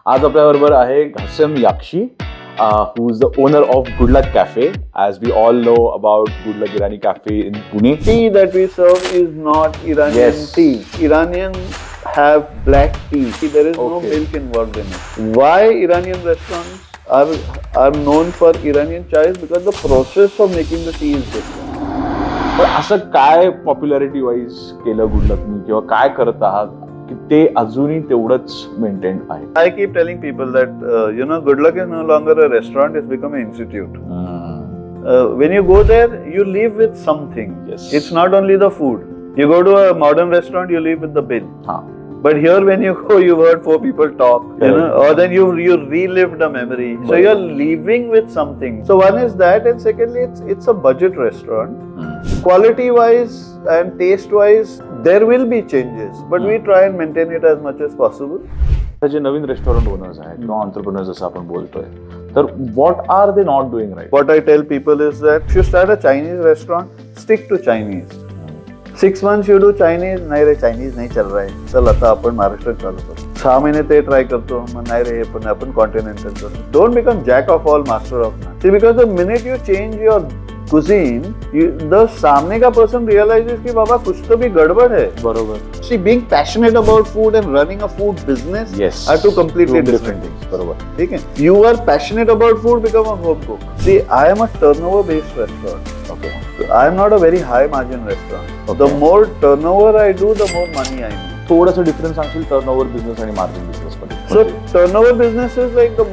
आज आपल्याबरोबर आहे घासम याक्षी, who is the owner of Good Luck Cafe. As we all know about Good Luck Irani Cafe in Pune. Tea that we serve is not Iranian tea. Iranians have black tea. There is no milk involved in it. Why Iranian restaurants are known for Iranian chai is because the process of making the tea is different. पण असं काय popularity wise केलं good लकनी किंवा काय करत आहात की ते अजूनही तेवढंच मेंटेन आहे? I keep telling people that Good Luck is no longer a restaurant; it's become an institute. When you go there, you leave with something. Yes. It's not only the food. You go to a modern restaurant, you leave with the bill. But here, when you go, you've heard 4 people talk, or then you relived a memory. So you're leaving with something. So one is that, and secondly, it's a budget restaurant. Quality-wise and taste-wise, there will be changes, but we try and maintain it as much as possible. J Naveen restaurant owners आहेत किंवा entrepreneurs असं आपण बोलतोय, तर what are they not doing right? What I tell people is that if you start a Chinese restaurant, stick to Chinese. 6 months you do Chinese, नाही रे Chinese नाही चल रहा है, चल आता आपण महाराष्ट्रात चालू करू. 6 महिने ते ट्राय करतो, मग नाही रे पण आपण कॉन्टिनेंटल करू. Don't become jack of all, master of none. See, because the minute you change your cuisine, the सामने का person realizes कि बाबा कुछ तो भी गड़बड़ है. बरोबर. See, being passionate about food and running a food business are two completely different things. बरोबर. ठीक है. You are passionate about food, become a home cook. See, I am a turnover based restaurant. Okay. I am not a very high margin restaurant. The more turnover I do, the more money I make. थोडंसं difference सांगशील turnover business आणि margin business मध्ये? So turnover business is like the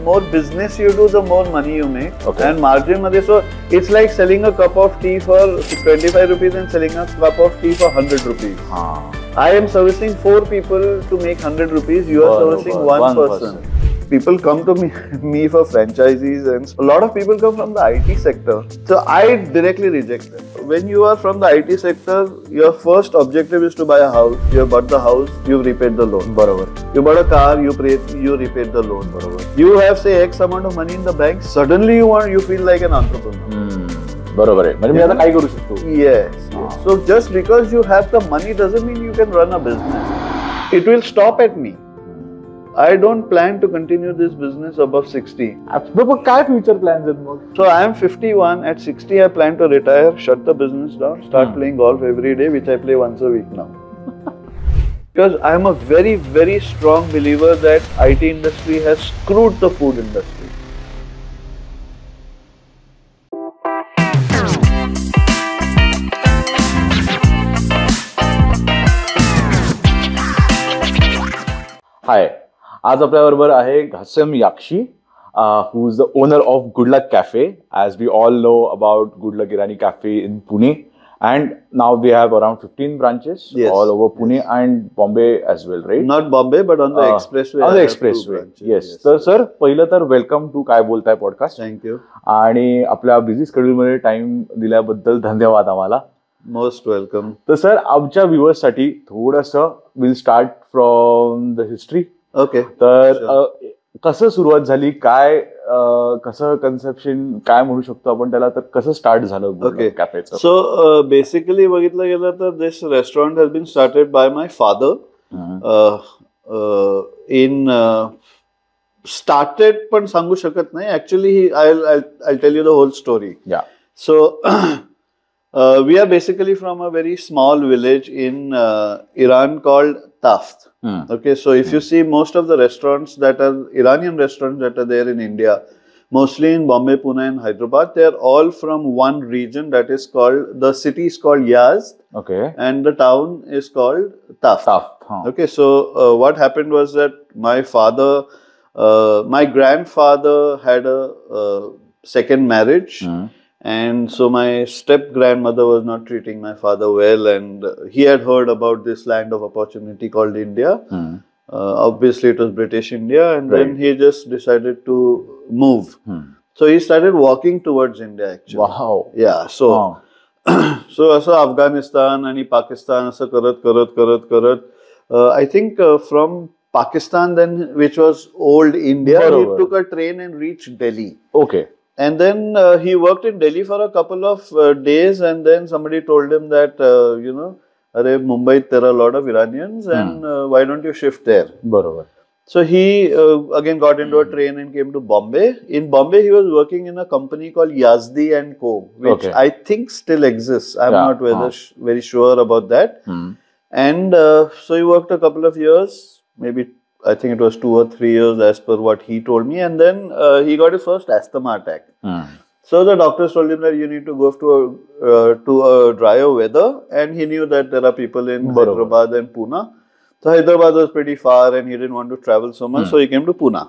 more business you do, the more money you make. Okay. And margin madhe, so it's like selling a cup of tea for 25 rupees and selling a cup of tea for 100 rupees. I am servicing 4 people to make 100 rupees. You are servicing one person. People come to me for franchisees, and a lot of people come from the IT sector. So I directly reject them. When you are from the IT sector, your first objective is to buy a house. You have bought the house, you've repaid the loan. बरोबर. You bought a car, you repaid the loan. बरोबर. You have say X amount of money in the bank. Suddenly you feel like an entrepreneur. बरोबर आहे. म्हणजे मी आता काय करू शकतो? Yes. So just because you have the money doesn't mean you can run a business. It will stop at me. I don't plan to continue this business above 60. पण काय future plans आहेत मग? So I am 51. At 60, I plan to retire, shut the business down, start playing golf every day, which I play once a week now. Because I am a very, very strong believer that IT industry has screwed the food industry. हाय, आज आपल्याबरोबर आहे घासम याक्षी, who is the owner of Good Luck Cafe. As we all know about Good Luck Irani Cafe in Pune, and now we have around 15 branches all over Pune and Bombay as well, right? Not Bombay, but on the expressway. On the expressway. Yes. तर sir, पहिलं तर welcome to काय बोलताय podcast. Thank you. आणि आपल्या busy schedule मध्ये time दिल्याबद्दल धन्यवाद आम्हाला. Most welcome. तर सर, आमच्या व्ह्युअर्स साठी थोडंसं will start from the history. Okay. तर कसं सुरुवात झाली, काय कसं कन्सेप्शन काय म्हणू शकतो आपण त्याला, तर कसं स्टार्ट झालं कॅफेचं? सो बेसिकली बघितलं गेलं तर this restaurant has been started by my father. In started पण सांगू शकत नाही actually. I tell you the whole story. So we are basically from a very small village in Iran called Taft. Okay, so if you see most of the restaurants that are Iranian restaurants that are there in India, mostly in Bombay, Pune and Hyderabad, they are all from one region that is called, the city is called Yazd. Okay. And the town is called Taft. Okay, so what happened was that my grandfather had a second marriage. And so my step grandmother was not treating my father well, and he had heard about this land of opportunity called India. Obviously, it was British India, and then he just decided to move. So he started walking towards India. Actually, wow, yeah. So, so असं Afghanistan आणि Pakistan असं करत. I think from Pakistan, then which was old India, he took a train and reached Delhi. Okay. And then he worked in Delhi for a couple of days, and then somebody told him that, Mumbai, there are a lot of Iranians, and why don't you shift there? Barabar. So he again got into a train and came to Bombay. In Bombay, he was working in a company called Yazdi and Co, which I think still exists. I'm not very sure about that. And so he worked a couple of years, maybe I think it was 2 or 3 years as per what he told me. And then he got his first asthma attack. So the doctors told him that you need to go to a drier weather. And he knew that there are people in Hyderabad and Pune. So Hyderabad was pretty far and he didn't want to travel so much. So he came to Pune.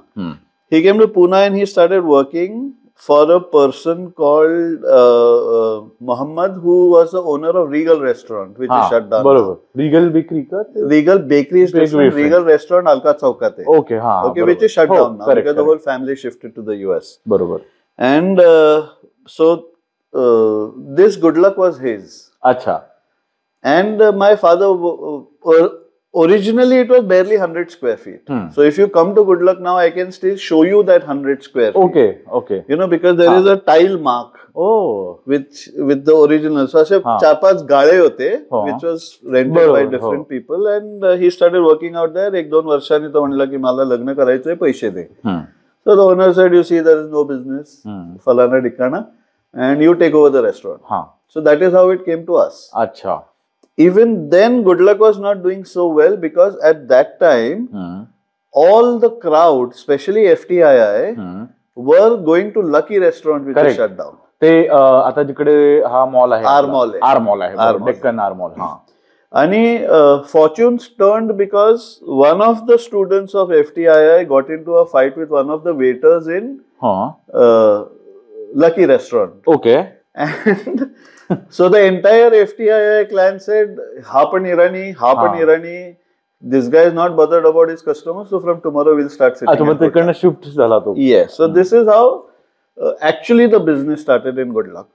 He came to Pune and he started working for a person called Muhammad, who was the owner of Regal Restaurant, which is shut down. Regal Bakery? Regal Bakery is different. Regal Restaurant, Alka Chowkat. Okay, which is shut down now because the whole family shifted to the US. And so this Good Luck was his. And my father, originally it was barely 100 square feet. So if you come to Good Luck now, I can still show you that 100 square feet. You know, because there is a tile mark with the original. So असे 4-5 गाळे होते, which was rented by different people, and he started working out there. 1-2 वर्षांनी तो म्हणला की मला लग्न करायचंय, पैसे दे. So the owner said, you see, there is no business, falana dhikana, and you take over the restaurant. So that is how it came to us. Even then, Good Luck was not doing so well because at that time, all the crowd, especially FTII, were going to Lucky Restaurant, which is shut down. ते आता जिकडे हा mall आहे, R Mall आहे, Deccan R Mall. And fortunes turned because one of the students of FTII got into a fight with one of the waiters in Lucky Restaurant. And so the entire FTII clan said, Hapan Irani, this guy is not bothered about his customers, so from tomorrow we'll start sitting. Yes, so this is how actually the business started in Good Luck.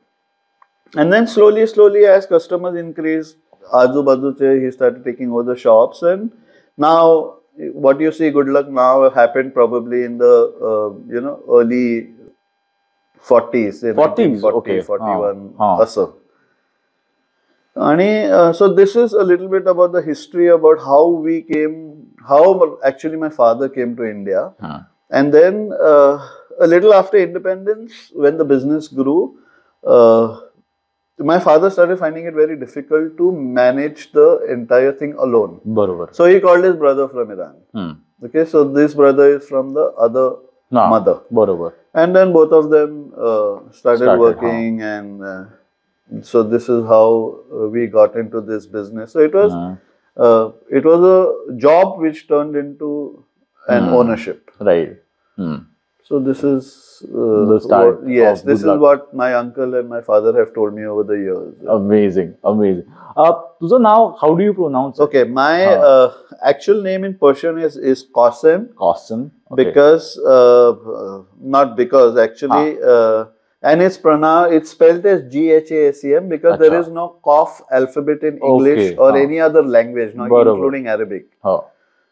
And then slowly as customers increased, he started taking over the shops, and now what you see Good Luck now happened probably in the early 40s, 41 asr. So this is a little bit about the history about how actually my father came to India. And then a little after independence, when the business grew, my father started finding it very difficult to manage the entire thing alone. So he called his brother from Iran. Okay, so this brother is from the other mother. And then both of them started working, and so this is how we got into this business. So it was a job which turned into an ownership. So this is the start. Yes, this is what my uncle and my father have told me over the years. Amazing. Tuzo now, how do you pronounce it? Okay, my actual name in Persian is Qasim. Okay. Because not because actually, and it's spelled as Ghasem because there is no Qaf alphabet in English or any other language, not including Arabic.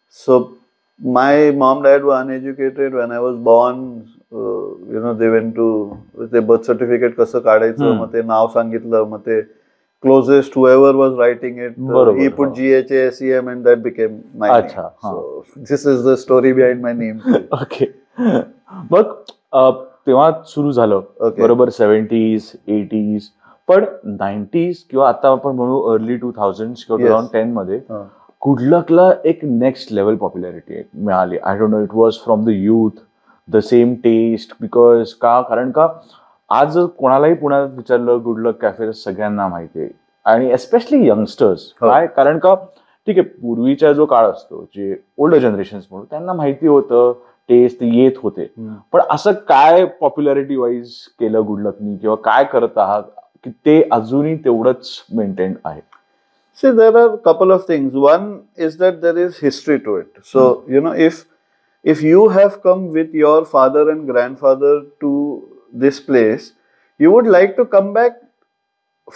So my mom, dad were uneducated when I was born. They went to the birth certificate कसं काढायचं, मग ते नाव सांगितलं, मग ते closest whoever was writing it, he put Ghasem, and that became my name. So this is the story behind my name. Okay. मग तेव्हा सुरू झालं बरोबर 70s, 80s, पण 90s किंवा आता आपण म्हणू अर्ली 2000s किंवा 2010 मध्ये गुड लकला एक नेक्स्ट लेवल पॉप्युलॅरिटी मिळाली. I don't know, it was from the youth, the same taste, because कारण का आज जर कोणालाही पुण्यात विचारलं गुड लक कॅफे सगळ्यांना माहिती आहे, आणि एस्पेशली यंगस्टर्स. काय कारण का ठीक आहे, पूर्वीचा जो काळ असतो, जे ओल्डर जनरेशन म्हणून त्यांना माहिती होतं, टेस्ट येत होते, पण असं काय पॉप्युलॅरिटी वाईज केलं गुड लकनी किंवा काय करत आहात की ते अजूनही तेवढंच मेंटेन आहे? See, there are a couple of things. One is that there is history to it. So, if you have come with your father and grandfather to this place, you would like to come back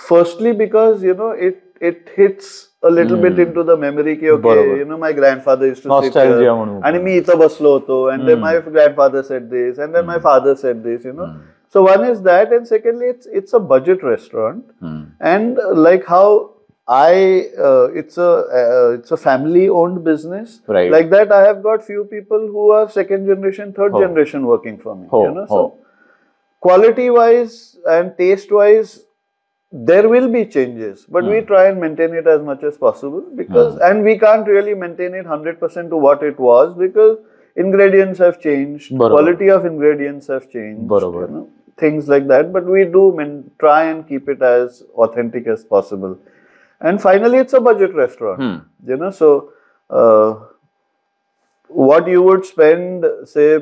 firstly because, it hits a little bit into the memory ki, okay, my grandfather used to sit here, and me ita baslo hoto, and then my grandfather said this, and then my father said this, So one is that, and secondly, it's a budget restaurant, and like how it's a family owned business. Right. Like that, I have got few people who are second generation, third generation working for me. So quality wise and taste wise, there will be changes, but we try and maintain it as much as possible, because and we can't really maintain it 100% to what it was, because ingredients have changed, quality of ingredients have changed, things like that. But we do try and keep it as authentic as possible. And finally, it's a budget restaurant. So what you would spend, say,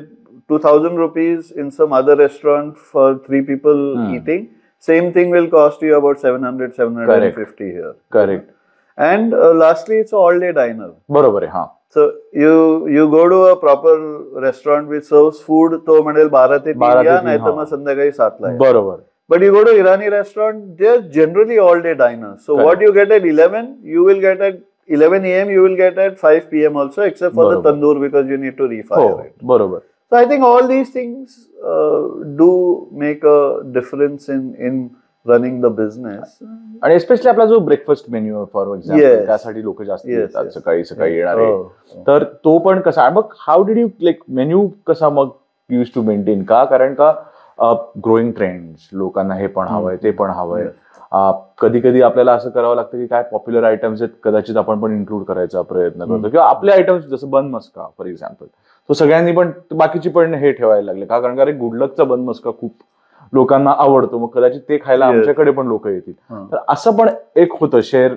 2,000 rupees in some other restaurant for 3 people eating, same thing will cost you about 700, 750 here. Correct. And lastly, it's an all-day diner. बरोबर आहे. So you go to a proper restaurant which serves food, तो म्हणेल 12 ते 3 या, नाही तर मग संध्याकाळी 7 ला. बरोबर. But you go to Irani restaurant, they're generally all-day diners. So what you get at 11, you will get at 11 a.m. You will get at 5 p.m. also, except for the tandoor, because you need to refire it. बरोबर. So I think all these things do make a difference in running the business. आणि especially आपला जो breakfast menu for example, त्यासाठी लोक जास्त येतात सकाळी येणारे, तर तो पण कसा, मग how did you like menu कसा मग यूज टू मेंटेन, का कारण का ग्रोईंग ट्रेंड्स, लोकांना हे पण हवंय ते पण हवंय, कधी कधी आपल्याला असं करावं लागतं की काय पॉप्युलर आयटम्स आहेत कदाचित आपण पण इन्क्लूड करायचा प्रयत्न करतो, किंवा आपले आयटम्स जसं बन मस्का फॉर एक्झाम्पल, तो सगळ्यांनी पण बाकीची पण हे ठेवायला लागले, का कारण का रे गुडलकचा बन मस्का खूप लोकांना आवडतो, मग कदाचित ते खायला आमच्याकडे पण लोक येतील. तर असं पण एक होतं शेअर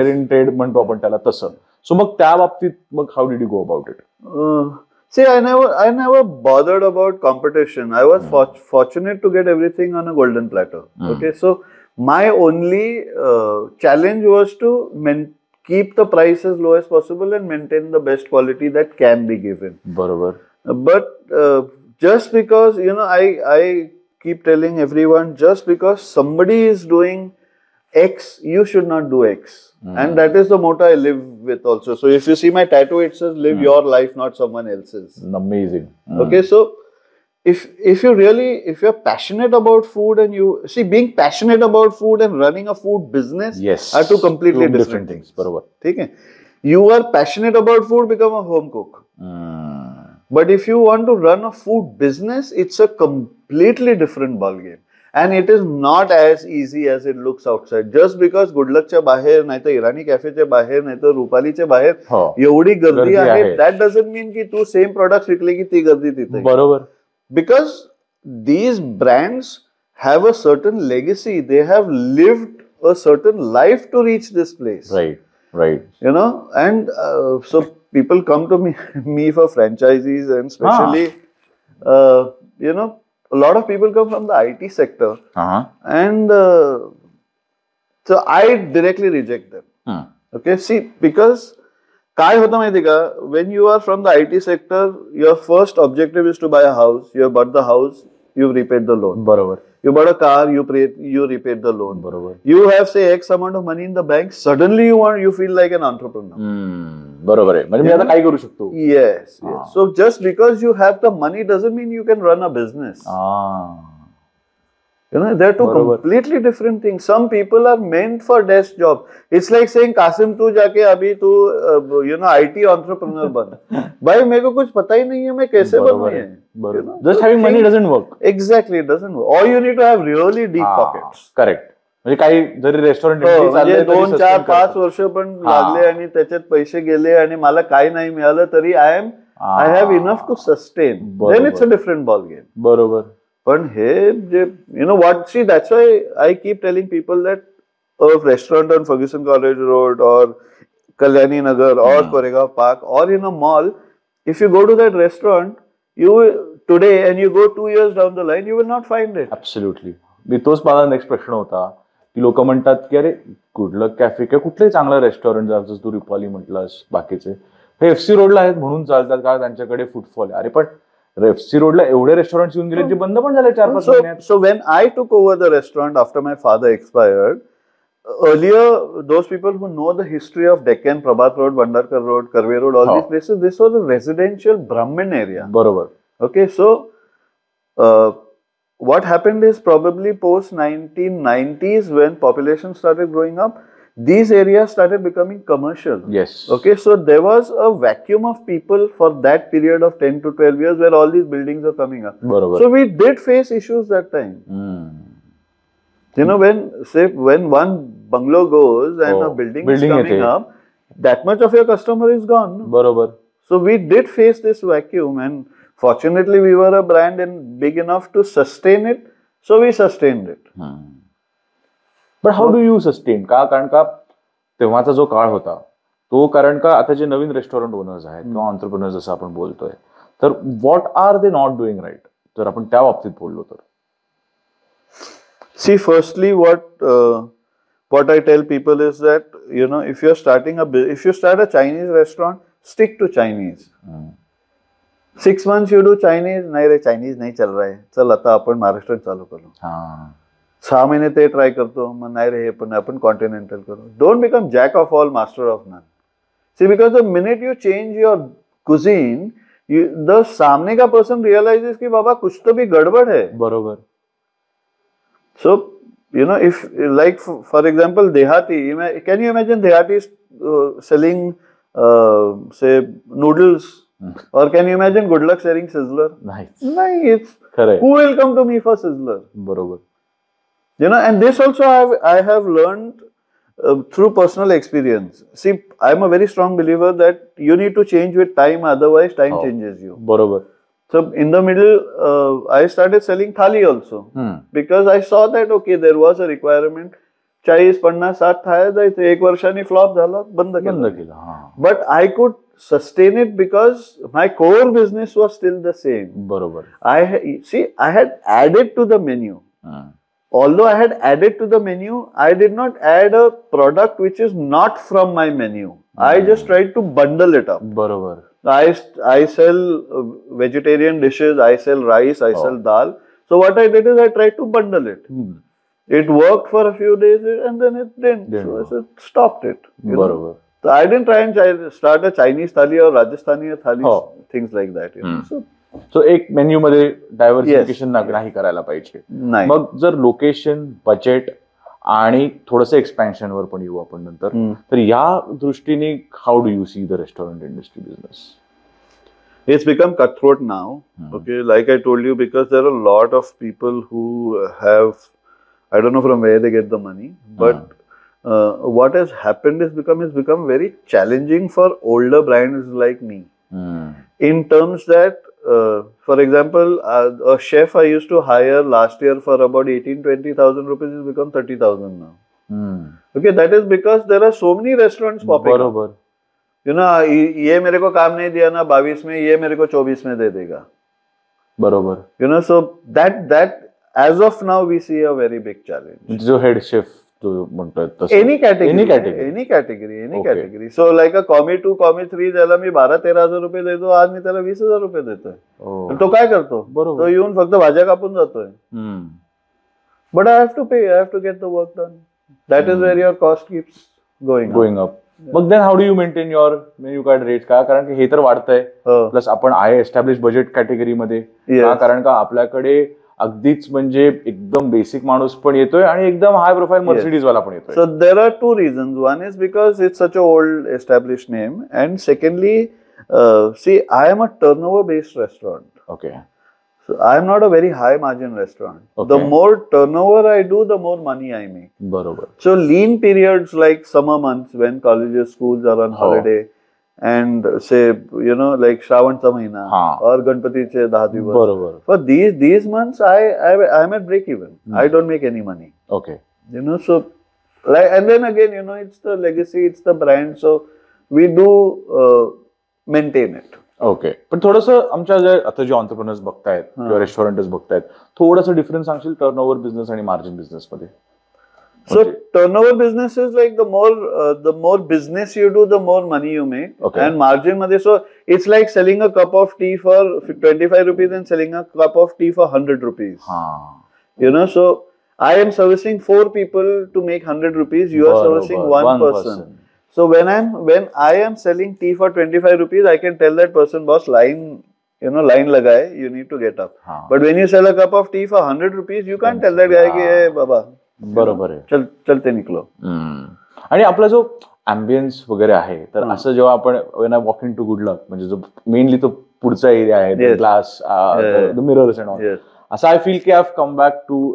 इन ट्रेड म्हणतो आपण त्याला तसं. सो मग त्या बाबतीत मग how did you go about it? See, I never bothered about competition. I was fortunate to get everything on a golden platter. Okay, so my only challenge was to keep the price as low as possible and maintain the best quality that can be given. Barabar. But just because, I keep telling everyone, just because somebody is doing X, you should not do X. And that is the motto I live with also. So if you see my tattoo, it says live your life, not someone else's. Amazing. Okay, so if you're passionate about food, and you see, being passionate about food and running a food business are two completely different things. Barabar. Okay? You are passionate about food, become a home cook. But if you want to run a food business, it's a completely different ballgame. And it is not as easy as it looks outside. Just because गुडलकच्या बाहेर, नाही तर इराणी कॅफेच्या बाहेर, नाही तर रुपालीच्या बाहेर एवढी गर्दी आहे, that doesn't mean की तू सेम प्रोडक्ट विकले की ती गर्दी तिथे. बरोबर. Because these brands have a certain legacy. They have lived a certain life to reach this place. Right. And so people come to me for franchisees, and especially, a lot of people come from the IT sector, and so I directly reject them. Okay, see, because काय होतं माहिती का, when you are from the IT sector, your first objective is to buy a house. You have bought the house, you've repaid the loan. बरोबर. You bought a car, you repaid the loan. बरोबर. You have, say, X amount of money in the bank. Suddenly you feel like an entrepreneur. बरोबर आहे. म्हणजे मी आता काय करू शकतो? Yes. So just because you have the money doesn't mean you can run a business. They're two completely different things. Some people are meant for desk job. It's like saying, Qasim, तू जाके अभी तू IT entrepreneur बन. भाई मेरे को कुछ पता ही नहीं है मैं कैसे बनूं ये. Just having money doesn't work. Exactly, it doesn't work. Or you need to have really deep pockets. Correct. म्हणजे काही जरी रेस्टॉरंट म्हणजे 2, 4, 5 वर्ष पण लागले आणि त्याच्यात पैसे गेले आणि मला काही नाही मिळालं तरी I have enough to sustain, then it's a different ball game. बरोबर. पण हे जे what, see, that's why I keep telling people that a restaurant on Ferguson College Road or Kalyani Nagar or Koregaon Park or in a mall, if you go to that restaurant, today and you go 2 years down the line, you will not find it. Absolutely. तोच माझा next प्रश्न होता की लोक म्हणतात की अरे good luck cafe किंवा कुठलंही चांगलं रेस्टॉरंट, जसं तू रुपाली म्हटलंस, बाकीचे हे FC रोडला आहेत म्हणून चालतात का त्यांच्याकडे फुटफॉल आहे. अरे पण FC रोडला एवढे रेस्टॉरंट येऊन गेले जे बंद पण झाले 4-5 महिन्यात. So when I took over the restaurant after my father expired, earlier those people who know the history of Deccan, Prabhat Road, Bhandarkar Road, Karve Road, all these places, this was a residential Brahmin area. बरोबर. Okay, so what happened is probably post 1990s when population started growing up, these areas started becoming commercial. Yes. Okay, so there was a vacuum of people for that period of 10 to 12 years where all these buildings are coming up. बरोबर. So we did face issues that time. You know, when one bungalow goes and a building is coming up, that much of your customer is gone. No? बरोबर. So we did face this vacuum, and fortunately we were a brand and big enough to sustain it. So we sustained it. But how do you sustain? का कारण का तेव्हाचा जो काळ होता तो, कारण का आता जे नवीन रेस्टॉरंट ओनर्स आहेत किंवा ऑन्टरप्रिनर्स जसं आपण बोलतोय, तर what are they not doing right, जर आपण त्या बाबतीत बोललो तर? See, firstly, what I tell people is that, you know, if you start a Chinese restaurant, stick to Chinese. 6 months you do Chinese, नहीं रे Chinese नहीं चल रहा है, चल आता अपन महाराष्ट्र चालू करो. 6 महिने ते ट्राय करतो, मग नाही रे हे पण आपण कॉन्टिनेंटल करो. Don't become jack of all, master of none. See, because the minute you change your cuisine, the सामने का person realizes कि बाबा कुछ तो भी गड़बड़ है. बरोबर. So, you know, if like for example Dehati, can you imagine Dehati selling say noodles, or can you imagine Good Luck selling Sizzler? Nice. It's correct. Who will come to me for Sizzler? बरोबर. You know, and this also I have learned through personal experience. See, I'm a very strong believer that you need to change with time, otherwise time changes you. बरोबर. So in the middle, I started selling thali also, because I saw that okay, there was a requirement. 40, 50, 60 थाया जायचं, 1 वर्षाने flop झाला, बंद केलं. But I could sustain it because my core business was still the same. बरोबर. I had added to the menu. Although I had added to the menu, I did not add a product which is not from my menu. I just tried to bundle it up. बरोबर. I sell vegetarian dishes, I sell rice, I sell dal. So what I did is I tried to bundle it. It worked for a few days and then it didn't. So I said, stopped it. Barabar. So I didn't try and start a Chinese thali or Rajasthani thali, things like that. You know? So एक menu मध्ये diversification नाही करायला पाहिजे. मग जर location, budget आणि थोडंसं expansion वर पण येऊ आपण नंतर, तर या दृष्टीने हाऊ do you see the restaurant industry business? It's become cutthroat now. Okay, like I told you, because there are a lot of people who have, I don't know from where they get the money, but what has happened is it's become very challenging for older brands like me. In terms that, for example, a chef I used to hire last year for about 18,000-20,000 rupees has become 30,000 now. Okay, that is because there are so many restaurants popping up. You know, ये मेरे को काम नहीं दिया ना 22 में, ये मेरे को 24 में दे देगा. बरोबर. You know, so that as of now we see a very big challenge. जो head chef जो म्हणतोय तसं. Any category. So like a commie 2, commie 3 ज्याला मी 12-13 हजार रुपये देतो, आज मी त्याला 20,000 रुपये देतोय. तो काय करतो? तो येऊन फक्त भाज्या कापून जातोय. But I have to pay. I have to get the work done. That is where your cost keeps going up. मग then how do you maintain your menu card rate? का कारण की हे तर वाढतंय, प्लस आपण आहे एस्टॅब्लिश बजेट कॅटेगरी मध्ये, कारण का आपल्याकडे अगदीच म्हणजे एकदम बेसिक माणूस पण येतोय आणि एकदम हाय प्रोफाईल मर्सिडीज वाला पण येतोय. सो there are 2 reasons. One is because it's such a old established name, and secondly, see, I am a turnover based restaurant. Okay. So I am not a very high margin restaurant. Okay. The more turnover I do, the more money I make. Barabar. So lean periods like summer months when colleges, schools are on holiday, and say, you know, like Shravancha mahina or Ganpati che 10 divas. Barabar. For these months, I am at break even. I don't make any money. Okay. You know, so like, and then again, you know, it's the legacy, it's the brand, so we do maintain it. Okay. पण थोडंसं आमच्या जे आता जे entrepreneurs बघतायत किंवा रेस्टॉरंटच बघतायत, थोडंसं difference सांगशील turnover business आणि मार्जिन बिझनेस मध्ये? So turnover business is like the more business you do, the more money you make. Okay. And margin मध्ये, so it's like selling a cup of tea for 25 rupees and selling a cup of tea for 100 rupees. You know, so I am servicing 4 people to make 100 rupees. You are servicing one person. So when I am selling tea for 25 rupees, I can tell that person, boss, line लगा है, you need to get up. But when you sell a cup of tea for 100 rupees, you can't tell that guy कि बaba, बरोबर आहे, चलते निकलो. आणि आपला जो अँबियन्स वगैरे आहे तर असं जेव्हा आपण when I walk into Good Luck म्हणजे जो मेनली तो पुढचा एरिया आहे ग्लास मिरर्स अँड ऑल असं आय फील की I have come back to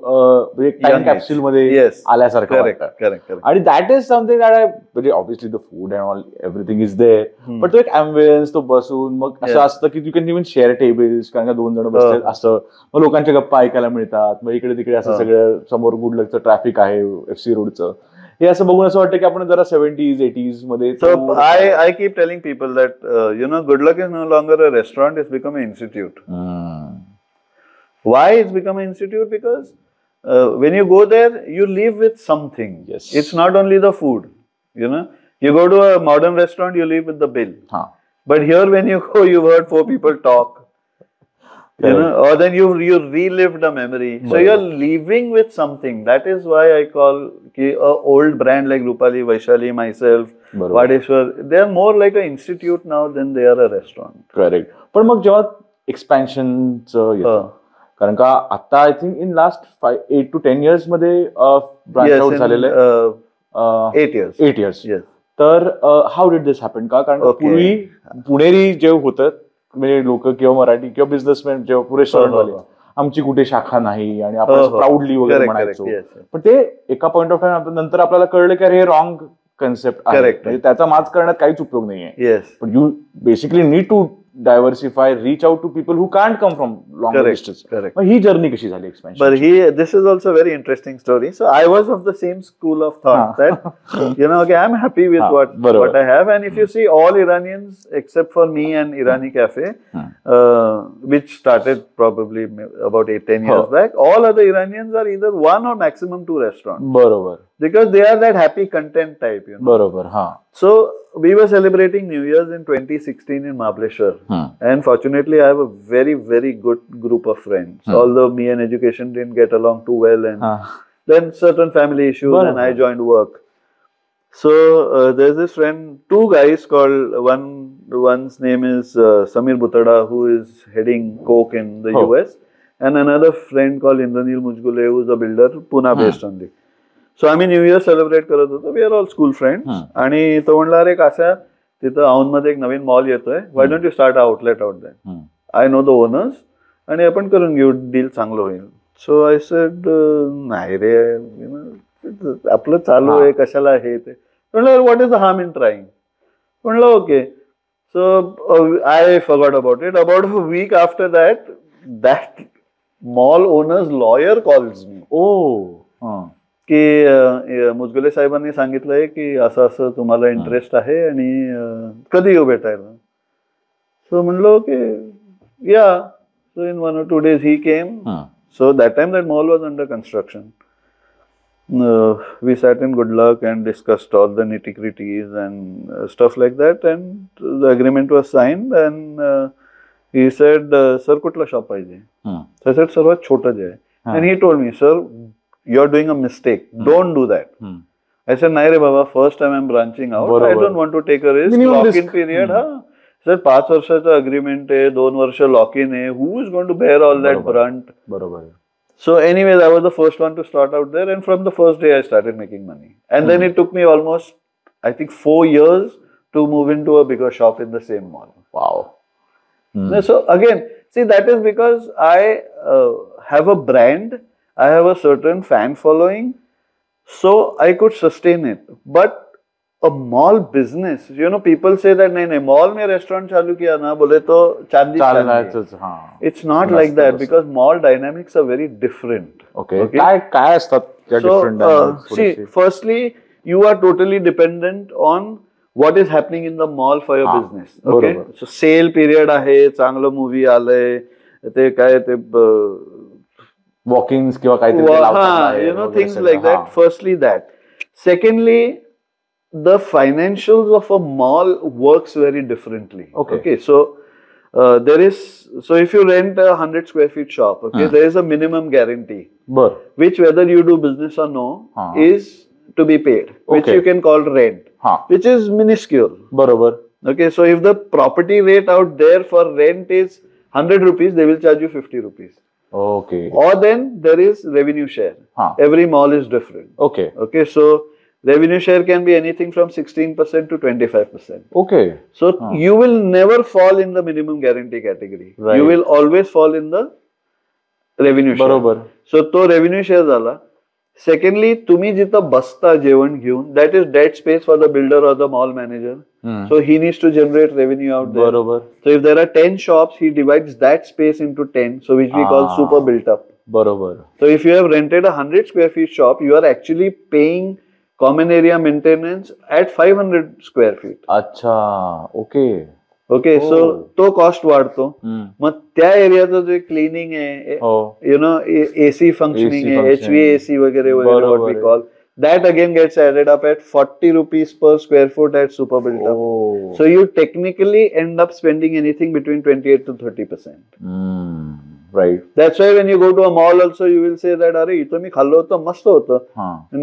time capsule मध्ये आल्यासारखं वाटतं. आणि that is something that I म्हणजे obviously the food and all everything is there but तो एक अँबियन्स तो बसून मग असं असतं की you can even share tables कारण का 2 जण बसतात असं मग लोकांच्या गप्पा ऐकायला मिळतात मग इकडे तिकडे असं सगळं समोर गुड लकचं ट्रॅफिक आहे FC रोडचं हे असं बघून असं वाटतं की आपण जरा 70s 80s मध्ये. So I keep telling people that Good Luck is no longer a restaurant, it's become an institute. Why it's become an institute? Because when you go there, you leave with something. Yes. It's not only the food. You go to a modern restaurant, you leave with the bill. But here, when you go, you've heard 4 people talk. Or then you relived a memory. So you're leaving with something. That is why I call a old brand like Rupali, Vaishali, myself, Vadeshwar. They are more like an institute now than they are a restaurant. Correct. पण मग जेव्हा एक्सपॅन्शनचं येतं कारण का आता I think in last 8 to 10 years मध्ये branch out झालेलं आहे 8 years. तर हाऊ डिड दिस हॅपन का कारण पूर्वी पुणेरी जे होतं म्हणजे लोक किंवा मराठी किंवा बिझनेसमॅन जेव्हा पुरे रेस्टॉरंटवाले आमची कुठे शाखा नाही आणि आपण प्राऊडली वगैरे म्हणायचो पण ते एका पॉइंट ऑफ टाइम नंतर आपल्याला कळलं की अरे हे रॉंग कन्सेप्ट आहे म्हणजे त्याचा माज करण्यात काहीच उपयोग नाहीये पण you basically need to diversify, reach out to people who can't come from long distance. But he journey kashi zali expansion. But this is also a very interesting story. So I was of the same school of thought that okay, I'm happy with what I have, and if you see all Iranians except for me and Irani Cafe, which started probably about 8-10 years back, all other Iranians are either 1 or maximum 2 restaurants. Barobar. Because they are that happy content type, Barobar, So we were celebrating New Year's in 2016 in Mahabaleshwar. And fortunately, I have a very, very good group of friends. Although me and education didn't get along too well, and then certain family issues, and I joined work. So there's this friend, 2 guys called one's name is Samir Butada, who is heading Coke in the US, and another friend called Indranil Mujgule, who is a builder, Pune based only. So आम्ही new year celebrate करत होतो. We are all school friends. आणि तो म्हणला अरे कासा तिथं औंधमध्ये एक नवीन मॉल येतोय, why don't you start outlet out there. I know the owners आणि आपण करून घेऊ, डील चांगलं होईल. सो आय सेड नाही रे आपलं चालू आहे कशाला हे ते. म्हणलं what is the harm in trying. म्हणलं okay. So I forgot about it. About a week after that mall owner's lawyer calls me. की मुजगुले साहेबांनी सांगितलंय की असं असं तुम्हाला इंटरेस्ट आहे आणि कधी येऊ भेटायला. सो म्हणलो की या. सो इन 1 or 2 days he came. So that time that mall was under construction. We sat in Good Luck and discussed all the nitty-gritties and stuff like that, and the agreement was signed, and he said, sir kutla shop पाहिजे. So I said सर्वात छोटं जे आहे. And he told me, sir, you're doing a mistake. Don't do that. I said, nahi re baba, first time I'm branching out. I don't want to take a risk. Lock-in period. Sir, 5 वर्षाचा agreement आहे, 2 वर्ष lock-in आहे. Who is going to bear all that brunt? So anyways, I was the first one to start out there, and from the first day I started making money. And then it took me almost, I think, 4 years to move into a bigger shop in the same mall. Wow. So again, see, that is because I have a brand. I have a certain fan following, so I could sustain it. But a mall business, people say that nahi, mall mein restaurant chalu kiya na, bole to chandi. It's not like that because mall dynamics are very different. Okay. Kya astat different dynamics? See, firstly, you are totally dependent on what is happening in the mall for your business. Okay. So sale period ahe, changlo movie आलंय, ते काय ते walk-ins किंवा काहीतरी things like that. Firstly that. Secondly, the financials of a mall works very differently. Okay. So so if you rent a 100 square feet shop, there is a minimum guarantee, which whether you do business or no is to be paid, which you can call rent, which is minuscule. Okay. So if the property rate out there for rent is 100 rupees, they will charge you 50 rupees. Okay. Or then there is revenue share. Every mall is different. Okay. So Revenue share can be anything from 16% to 25%. Okay. So you will never fall in the minimum guarantee category. Right. You will always fall in the revenue share. बरोबर. So तो revenue share झाला. Secondly, तुम्ही जिथं बसता जेवण घेऊन, that is dead space for the builder or the mall manager. So he needs to generate revenue out there. बरोबर. So if there are 10 shops, he divides that space into 10, so which we call super built up. बरोबर. So if you have rented a 100 square feet shop, you are actually paying common area maintenance at 500 square feet. अच्छा. Okay. Okay, so तो cost वाढतो. मग त्या एरियाचं जे cleaning आहे, you know AC functioning आहे, HVAC वगैरे वगैरे what we call, that again gets added up at 40 rupees per square foot at super built up. So you technically end up spending anything between 28 to 30%. Right. That's why when you go to a mall also you will say that अरे इथं मी खाल्लं होतं मस्त होतं.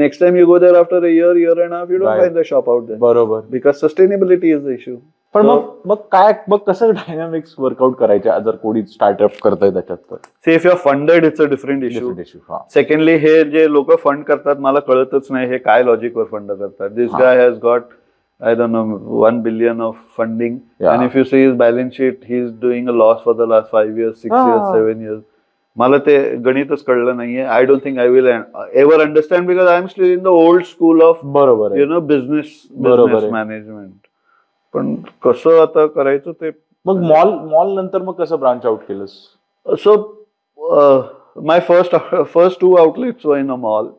Next time you go there after a year and a half, you don't find the shop out there. बरोबर. Because sustainability is the issue. पण मग कसं dynamics workout करायचे जर कोणी स्टार्टअप करताय त्याच्यात तर? Say if you are funded it's a different issue. Secondly हे जे लोक फंड करतात मला कळतच नाही हे काय लॉजिकवर फंड करतात. This guy has got I don't know 1 billion of funding, and if you see his balance sheet, he is doing a loss for the last 5 years, 6 years, 7 years. मला ते गणितच कळलं नाहीये. I don't think I will ever understand because I am still in the old school of business management. पण कसं आता करायचं ते. मग mall नंतर मग कसं ब्रांच आउट केलंस? So my first 2 outlets were in a mall,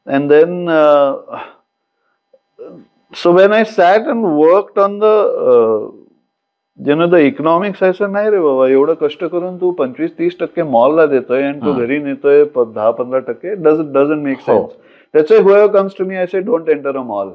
and then so when I sat and worked on the the economics, I said नाही रे बाबा एवढं कष्ट करून तू 25-30% मॉलला देतोय आणि तू घरी नेतोय 10-15%. doesn't make sense. That's why whoever comes to me, I say don't enter a mall.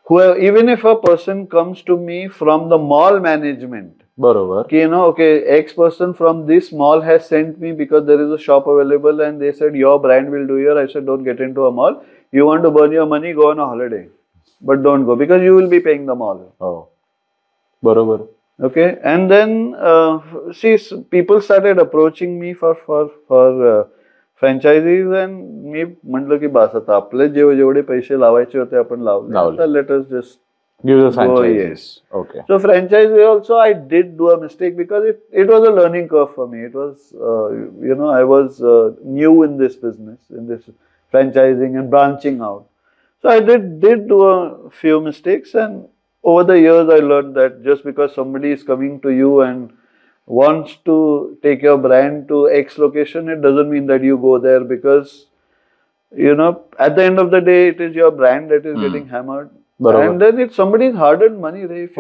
Whoever, even if a person comes to me from the mall management, बरोबर, okay, X person from this mall has sent me because there is a shop available and they said your brand will do here. I said don't get into a mall. You want to burn your money, go on a holiday, but don't go because you will be paying the mall. Oh, बरोबर. Okay, and then see, people started approaching me for franchisees, and मी म्हटलं की बस आता आपले जेवढे पैसे लावायचे होते आपण लावले. Let us just give the franchises. Okay. So franchise also I did do a mistake because it was a learning curve for me. It was I was new in this business, in this franchising and branching out. So I did do a few mistakes, and over the years I learned that just because somebody is coming to you and wants to take your brand to X location, it doesn't mean that you go there, because at the end of the day it is your brand that is getting hammered. Barabar. And then it's somebody's hard-earned money. If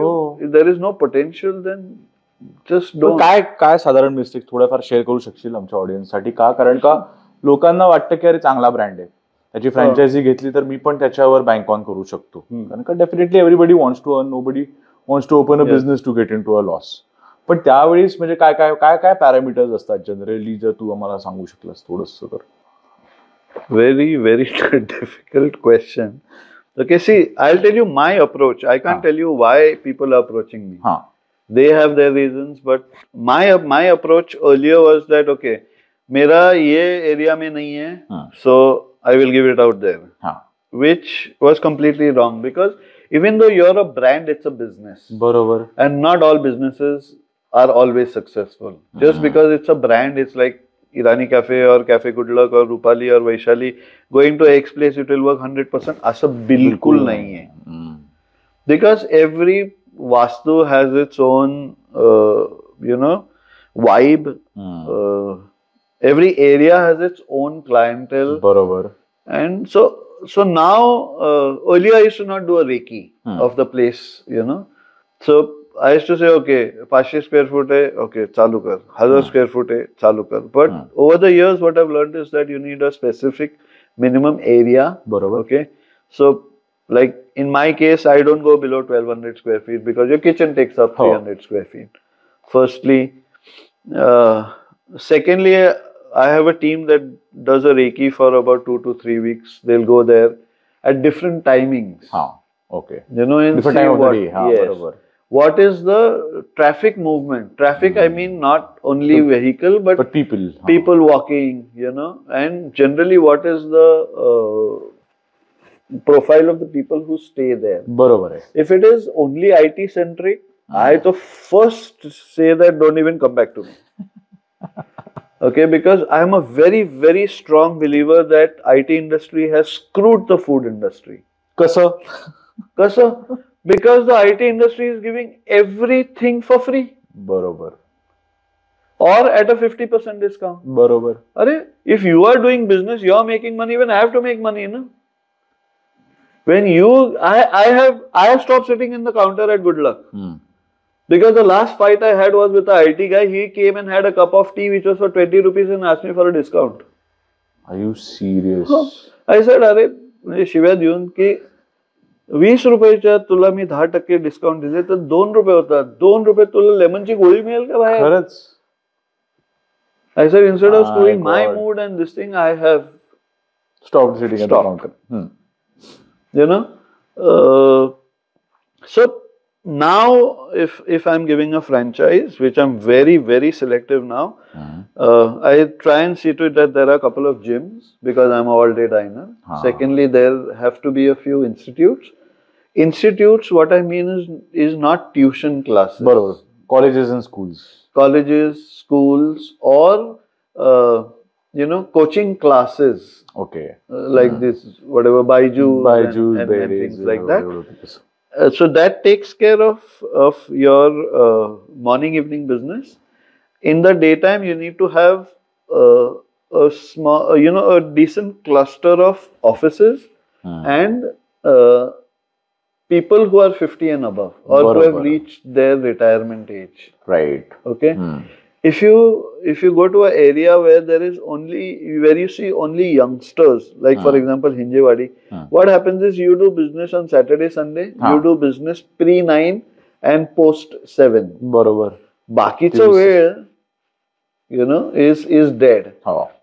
there is no potential, then just don't. काय साधारण mistake थोड्याफार share करू शकशील आमच्या audience साठी? कारण का लोकांना वाटतं की अरे चांगला ब्रँड आहे, त्याची फ्रँचायझी घेतली तर मी पण त्याच्यावर बँक ऑन करू शकतो. कारण का definitely everybody wants to earn, nobody wants to open a business to get into a loss. पण त्यावेळेस म्हणजे काय काय काय काय पॅरामीटर्स असतात जनरली, जर तू आम्हाला सांगू शकलास थोडंसं तर? Very, very difficult question. Okay, see, I'll tell you my approach. I can't tell you why people are approaching me. They have their reasons, but my approach earlier was that okay, मेरा ये area में नहीं है, so I will give it out there. Which was completely wrong, because even though you're a brand, it's a business. बरोबर. And not all businesses are always successful. Just because it's a brand, it's like Irani Cafe or Cafe Good Luck or Rupali or Vaishali, going to X place it will work 100%. ऐसा बिल्कुल नहीं है. Because every vastu has its own vibe. Every area has its own clientele. बरोबर. And so now earlier I used to not do a Reiki of the place, So I used to say, okay, 500 square foot hai, okay, chalu kar. 1000 square foot hai, chalu kar. But over the years, what I've learned is that you need a specific minimum area. Barabar. Okay. So, like in my case, I don't go below 1200 square feet because your kitchen takes up 300 square feet. Firstly. Secondly, I have a team that does a Reiki for about 2 to 3 weeks. They'll go there at different timings. Okay. In different time of the day. Barabar. What is the traffic movement? Traffic, I mean, not only vehicle, but people. People walking, and generally what is the, profile of the people who stay there. बरोबर आहे. If it is only IT centric, I to first say that don't even come back to me. Okay, because I am a very, very strong believer that IT industry has screwed the food industry. कसं? Because the IT industry is giving everything for free. बरोबर. Or at a 50% discount. बरोबर. If you are doing business, you are making money, even I have to make money, no? When I have stopped sitting in the counter at Good Luck. Because the last fight I had was with the IT guy. He came and had a cup of tea which was for 20 rupees and asked me for a discount. Are you serious? I said, म्हणजे शिव्या देऊन की 20 रुपयाच्या तुला मी 10% discount दिले तर 2 रुपये होतात. 2 रुपये तुला लेमनची गोळी मिळेल का बाहेर? खरंच. I said, instead of screwing my mood and this thing, I have stopped sitting at the counter. You know, so now if I'm giving a franchise, which I'm very, very selective now, I try and see to it that there are a couple of gyms because I'm an all-day diner. Secondly, there have to be a few institutes. Institutes, what I mean is not tuition classes. Barabar. Colleges and schools. Colleges, schools, or coaching classes. Okay. Like this, whatever Byju's and things like that. So that takes care of your morning evening business. In the daytime, you need to have a small, a decent cluster of offices and people who are 50 and above or who have reached their retirement age. Right. Okay. If you go to an area where you see only youngsters, like for example Hinjewadi, what happens is you do business on Saturday, Sunday, you do business pre-9 and post-7. Barabar. Bakicha वेळ, is dead.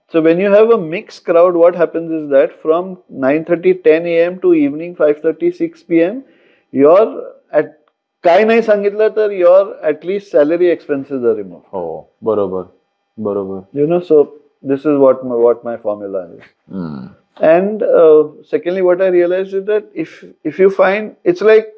So when you have a mixed crowd, what happens is that from 9:30, 10 a.m. to evening 5:30, 6 p.m., you're at काय नाही सांगितलं तर your at least salary expenses are removed. Oh, बरोबर. So this is what my formula is. And secondly, what I realized is that if you find, it's like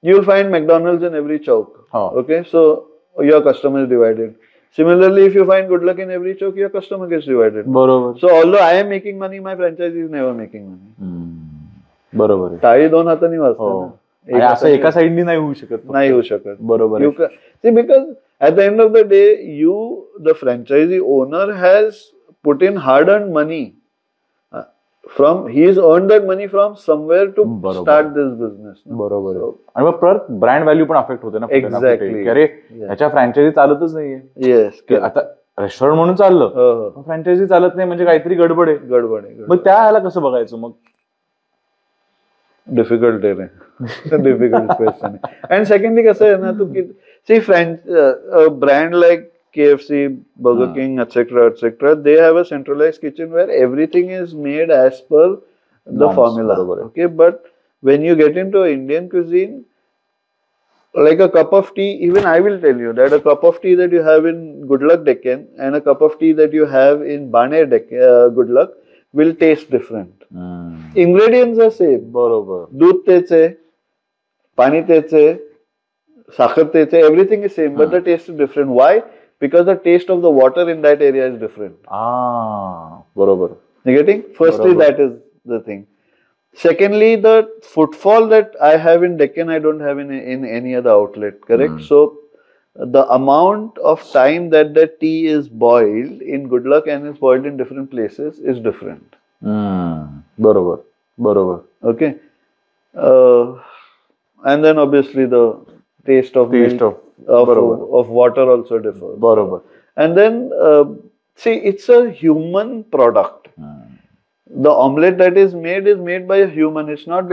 you'll find McDonald's in every chowk. Okay, so your customer is divided. Similarly, if you find Good Luck in every chowk, your customer gets divided. बरोबर. So although I am making money, my franchisee is never making money. बरोबर. टाळी दोन हातांनी वाजते ना. असं एका साइडनी नाही होऊ शकत. बरोबर. See, because at the end of the day, the franchisee owner, has put in hard-earned money. He has earned that money from somewhere to start this business. बरोबर. आणि मग परत ब्रँड व्हॅल्यू पण अफेक्ट होते ना. एक्झॅक्टली. अरे ह्याच्या franchise चालतच नाहीये. येस. आता रेस्टॉरंट म्हणून चाललं, फ्रँचायझी चालत नाही म्हणजे काहीतरी गडबड आहे. मग त्या ह्याला कसं बघायचं मग? Difficult difficult question. And secondly, कसं आहे ना, see, a brand like KFC, Burger King, etc., they have a centralized kitchen where everything is made as per the formula. Okay, but when you get into Indian cuisine, like a cup of tea, even I will tell you that a cup of tea that you have in Good Luck Deccan and a cup of tea that you have in Baner Good Luck will taste different. Ingredients are same. बरोबर. दूध तेच आहे, पाणी तेच आहे, साखर तेच आहे, everything is same, but the taste is different. Why? Because the taste of the water in that area is different. बरोबर. You getting? Firstly, that is the thing. Secondly, the footfall that I have in Deccan, I don't have in any other outlet. Correct? So the amount of time that the tea is boiled in Good Luck and is boiled in different places is different. बरोबर. Okay. And then obviously the taste of water also differs. बरोबर. And then see, it's a human product. The omelette that is made by a human. It's not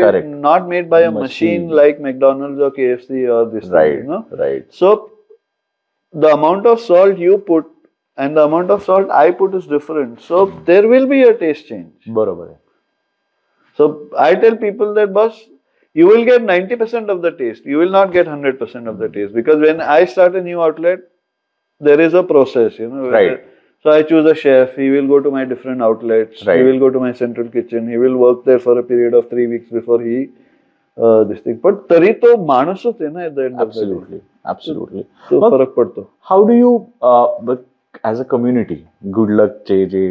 made by a machine like McDonald's or KFC or this thing. Right. So the amount of salt you put and the amount of salt I put is different. So there will be a taste change. बरोबर. So I tell people that, boss, you will get 90% of the taste. You will not get 100% of the taste, because when I start a new outlet, there is a process, Right. So I choose a chef. He will go to my different outlets. Right. He will go to my central kitchen. He will work there for a period of 3 weeks before he this thing. But तरी तो माणूसच आहे ना at the end of the day. Absolutely. तो फरक पडतो. How do you, as a community, Good Luck J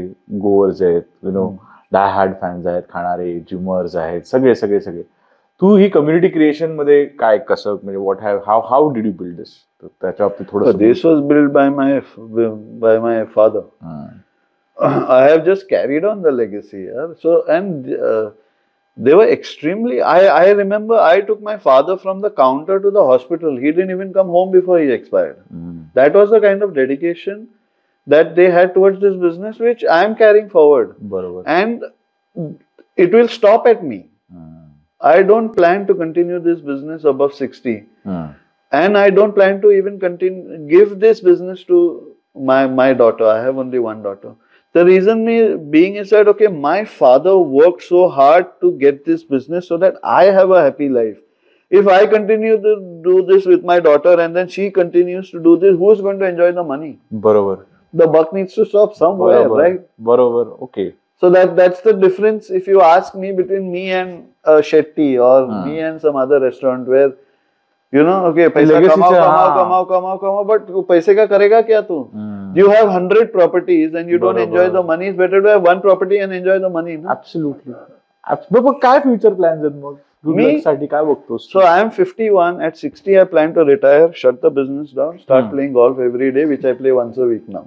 goers आहेत, die hard fans आहेत, खाणारे जिमर्स आहेत, सगळे तू ही कम्युनिटी क्रिएशन मध्ये काय कसं म्हणजे हाऊ डिड यू बिल्ड दिस? त्याच्या बाबतीत थोडं. This was built by my father. I have just carried on the legacy. So and they were extremely. I remember I took my father from the counter to the hospital. He didn't even come home before he expired. That was the kind of dedication that they had towards this business, which I am carrying forward. Barabar. And it will stop at me. I don't plan to continue this business above 60. And I don't plan to even give this business to my daughter. I have only one daughter. The reason being is that, okay, my father worked so hard to get this business so that I have a happy life. If I continue to do this with my daughter and then she continues to do this, who's going to enjoy the money? Barabar. The buck needs to stop somewhere, Barabar. right? Barabar. Okay. So that's the difference, if you ask me, between me and Shetty or me and some other restaurant where, okay, paisa kamao, but paise ka karega kya tu? You have 100 properties and you don't enjoy the money. It's better to have one property and enjoy the money. No? Absolutely. But काय future plans आहेत मग? Good Luck साठी काय बघतोस? So I am 51. At 60, I plan to retire, shut the business down, start playing golf every day, which I play once a week now.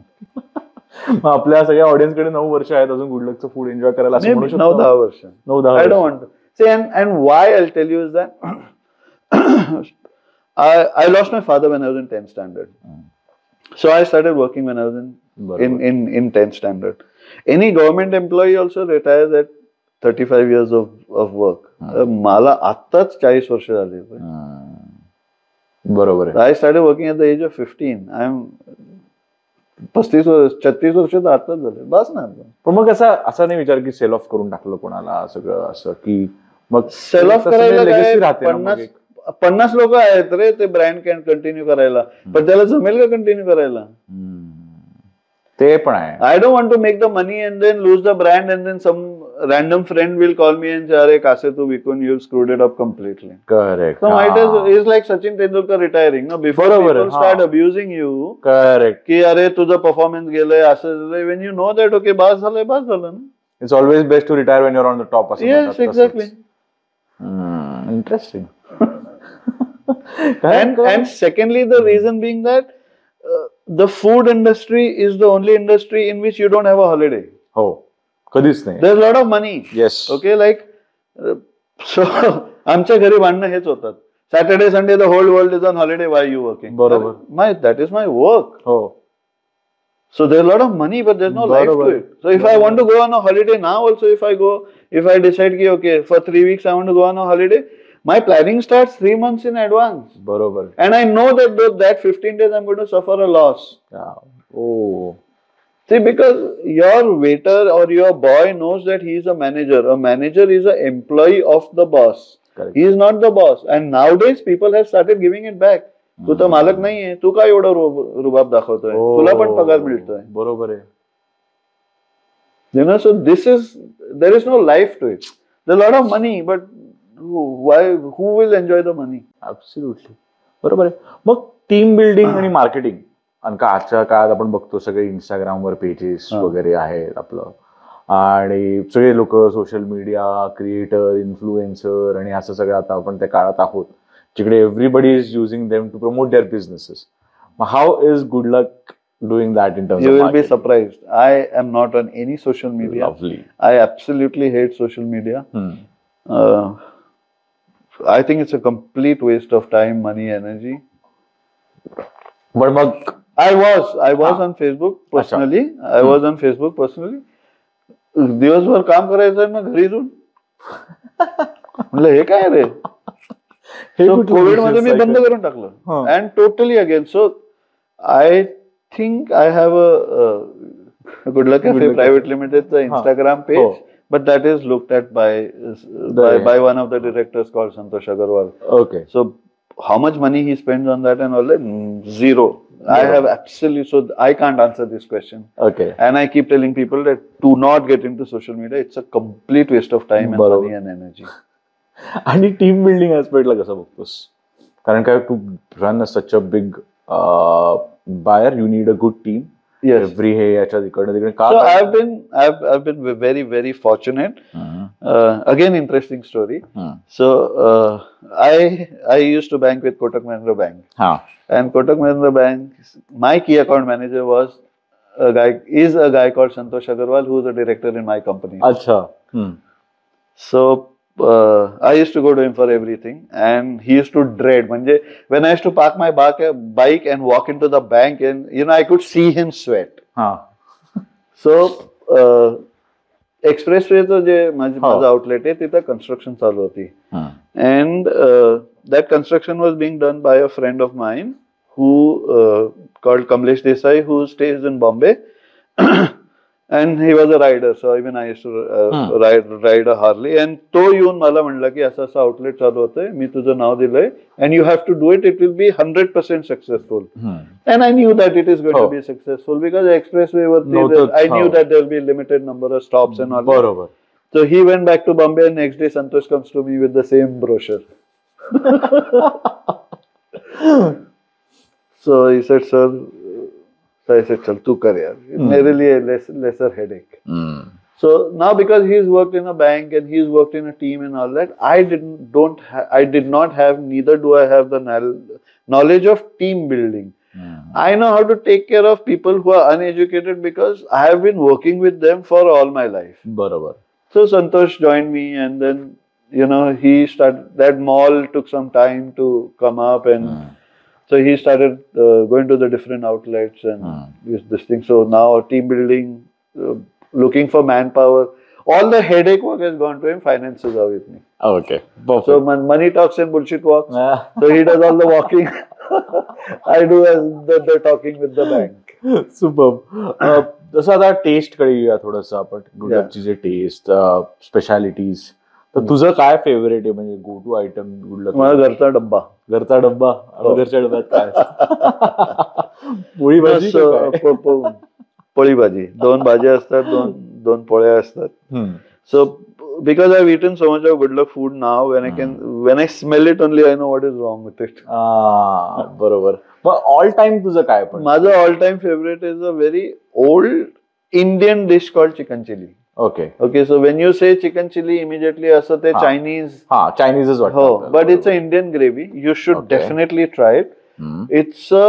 आपल्या सगळ्या audience कडे 9 वर्ष आहेत अजून गुड लकचं फूड एन्जॉय करायला असं म्हणू शकतो. 9-10 वर्ष. 9-10 I don't want to. See, and why I'll tell you is that I lost my father when I was in 10th standard. So I started working when I was in 10th standard. Any government employee also retires at 35 years of work. मला आत्ताच 40 वर्ष झाली. बरोबर आहे. I started working at the age of 15. I'm 36 वर्ष तर आताच झाले. बस ना. पण मग असा नाही विचार की सेल ऑफ करून टाकलं कोणाला सगळं असं की मग सेल ऑफ करायला 50 लोक आहेत रे ते ब्रँड कॅन कंटिन्यू करायला, पण त्याला जमेल का कंटिन्यू करायला? ते पण आहे. I don't want to make the money and then lose the brand and then some random friend will call me and say, "Arey, kaise tu vikun, you've screwed it up completely." Correct. So it's like Sachin Tendulkar retiring. No, before people start abusing you, correct. Ki arey tuja performance गेलंय असं झालंय, when you know that okay, bas झालं ना. It's always best to retire when you're on the top. Yes, exactly. Interesting. and secondly, the reason being that the food industry is the only industry in which you don't have a holiday. Oh. कधीच नाही. There's a lot of money. Yes. Okay, like so आमच्या घरी भांडणं हेच होतात. Saturday, Sunday, the whole world is on holiday. Why are you working? बरोबर. That is my work. हो. So there's a lot of money, but there's no life to it. So if I want to go on a holiday now, also if I decide ki okay, for 3 weeks I want to go on a holiday, my planning starts 3 months in advance. बरोबर. And I know that 15 days I'm going to suffer a loss. Yeah. Oh. See, because your waiter or your boy knows that he is a manager. A manager is an employee of the boss. Correct. He is not the boss. And nowadays people have started giving it back. तू तर मालक नाहीये, तू काय एवढा रुबाब दाखवतोय? तुला पण पगार मिळतोय. बरोबर आहे. So there is no life to it. There's a lot of money, but who will enjoy the money? Absolutely. बरोबर आहे. मग टीम बिल्डिंग आणि मार्केटिंग आणि आजच्या काळात आपण बघतो सगळे इंस्टाग्रामवर पेजेस वगैरे आहेत आपलं, आणि सगळे लोक सोशल मीडिया क्रिएटर इन्फ्लुएन्सर आणि असं सगळं आता आपण त्या काळात आहोत जिकडे everybody is using them to promote their businesses. How is Good Luck doing that in terms you of will marketing? be surprised. I am not on any social media. Lovely. I absolutely hate social media. I think it's a complete waste of time, money, energy. But I was on Facebook personally. I was on Facebook personally. दिवसभर काम करायचं ना घरी जाऊन. म्हणलं हे काय रे? Covid मध्ये मी बंद करून टाकलं. And totally again. So I think I have a Good Luck Cafe Private Limited, the Instagram page, but that is looked at by one of the directors called Santosh Agarwal. Okay. So how much money he spends on that and all that? Zero. I have absolutely, so I can't answer this question. Okay. And I keep telling people that do not get into social media. It's a complete waste of time and money and energy. आणि team building ऍस्पेक्टला कसं बघतोस? कारण काय to run such a big buyer you need a good team. Yes. Every हे याच्या तिकडे तिकडे. So I've been very, very fortunate. Again, interesting story. So I used to bank with Kotak Mahindra Bank. And Kotak Mahindra Bank, my key account manager is a guy called Santosh Agarwal, who is a director in my company. Acha. So I used to go to him for everything, and he used to dread. When I used to park my bike and walk into the bank, and I could see him sweat. So expressway तो जे माझं outlet आहे तिथं construction चालू होती. And that construction was being done by a friend of mine who called Kamlesh Desai, who stays in Bombay. And he was a rider, so even I used to ride a Harley. And तो येऊन मला म्हणला की असं असं outlet चालू होतंय, मी तुझं नाव दिलंय, and you have to do it. It will be 100% successful. And I knew that it is going to be successful because the expressway I knew that there will be a limited number of stops and all that. So he went back to Bombay, and next day Santosh comes to me with the same brochure. So he said, sir. So I said, चल तू कर यार. मेरे लिए lesser headache. So now because he's worked in a bank and he's worked in a team and all that, I did not have, neither do I have the knowledge of team building. I know how to take care of people who are uneducated because I have been working with them for all my life. Barabar. So Santosh joined me, and then he started. That mall took some time to come up, and so he started going to the different outlets and this thing. So now team building, looking for manpower, all the headache work has gone to him. Finances are with me. Okay. Perfect. So money talks and bullshit walks. So he does all the walking. I do the talking with the bank. Superb. जसं आता test कडे येऊया थोडंसं आपण. गुडलकची जे test specialities, तर तुझं काय favourite आहे, म्हणजे गो टू आयटम गुडलक? माझा घरचा डब्बा. घरच्या डब्यात काय? पोळी भाजी? पोळी भाजी. 2 भाज्या असतात, दोन पोळ्या असतात. So because I've eaten so much of Goodluck food now, when I smell it only I know what is wrong with it. बरोबर. मग ऑल टाइम तुझं काय? पण माझं all time favourite is a very old Indian dish called chicken chilli. Okay, so when you say chicken chili, immediately असं ते Chinese is what? But it's an Indian gravy. You should definitely try it. It's a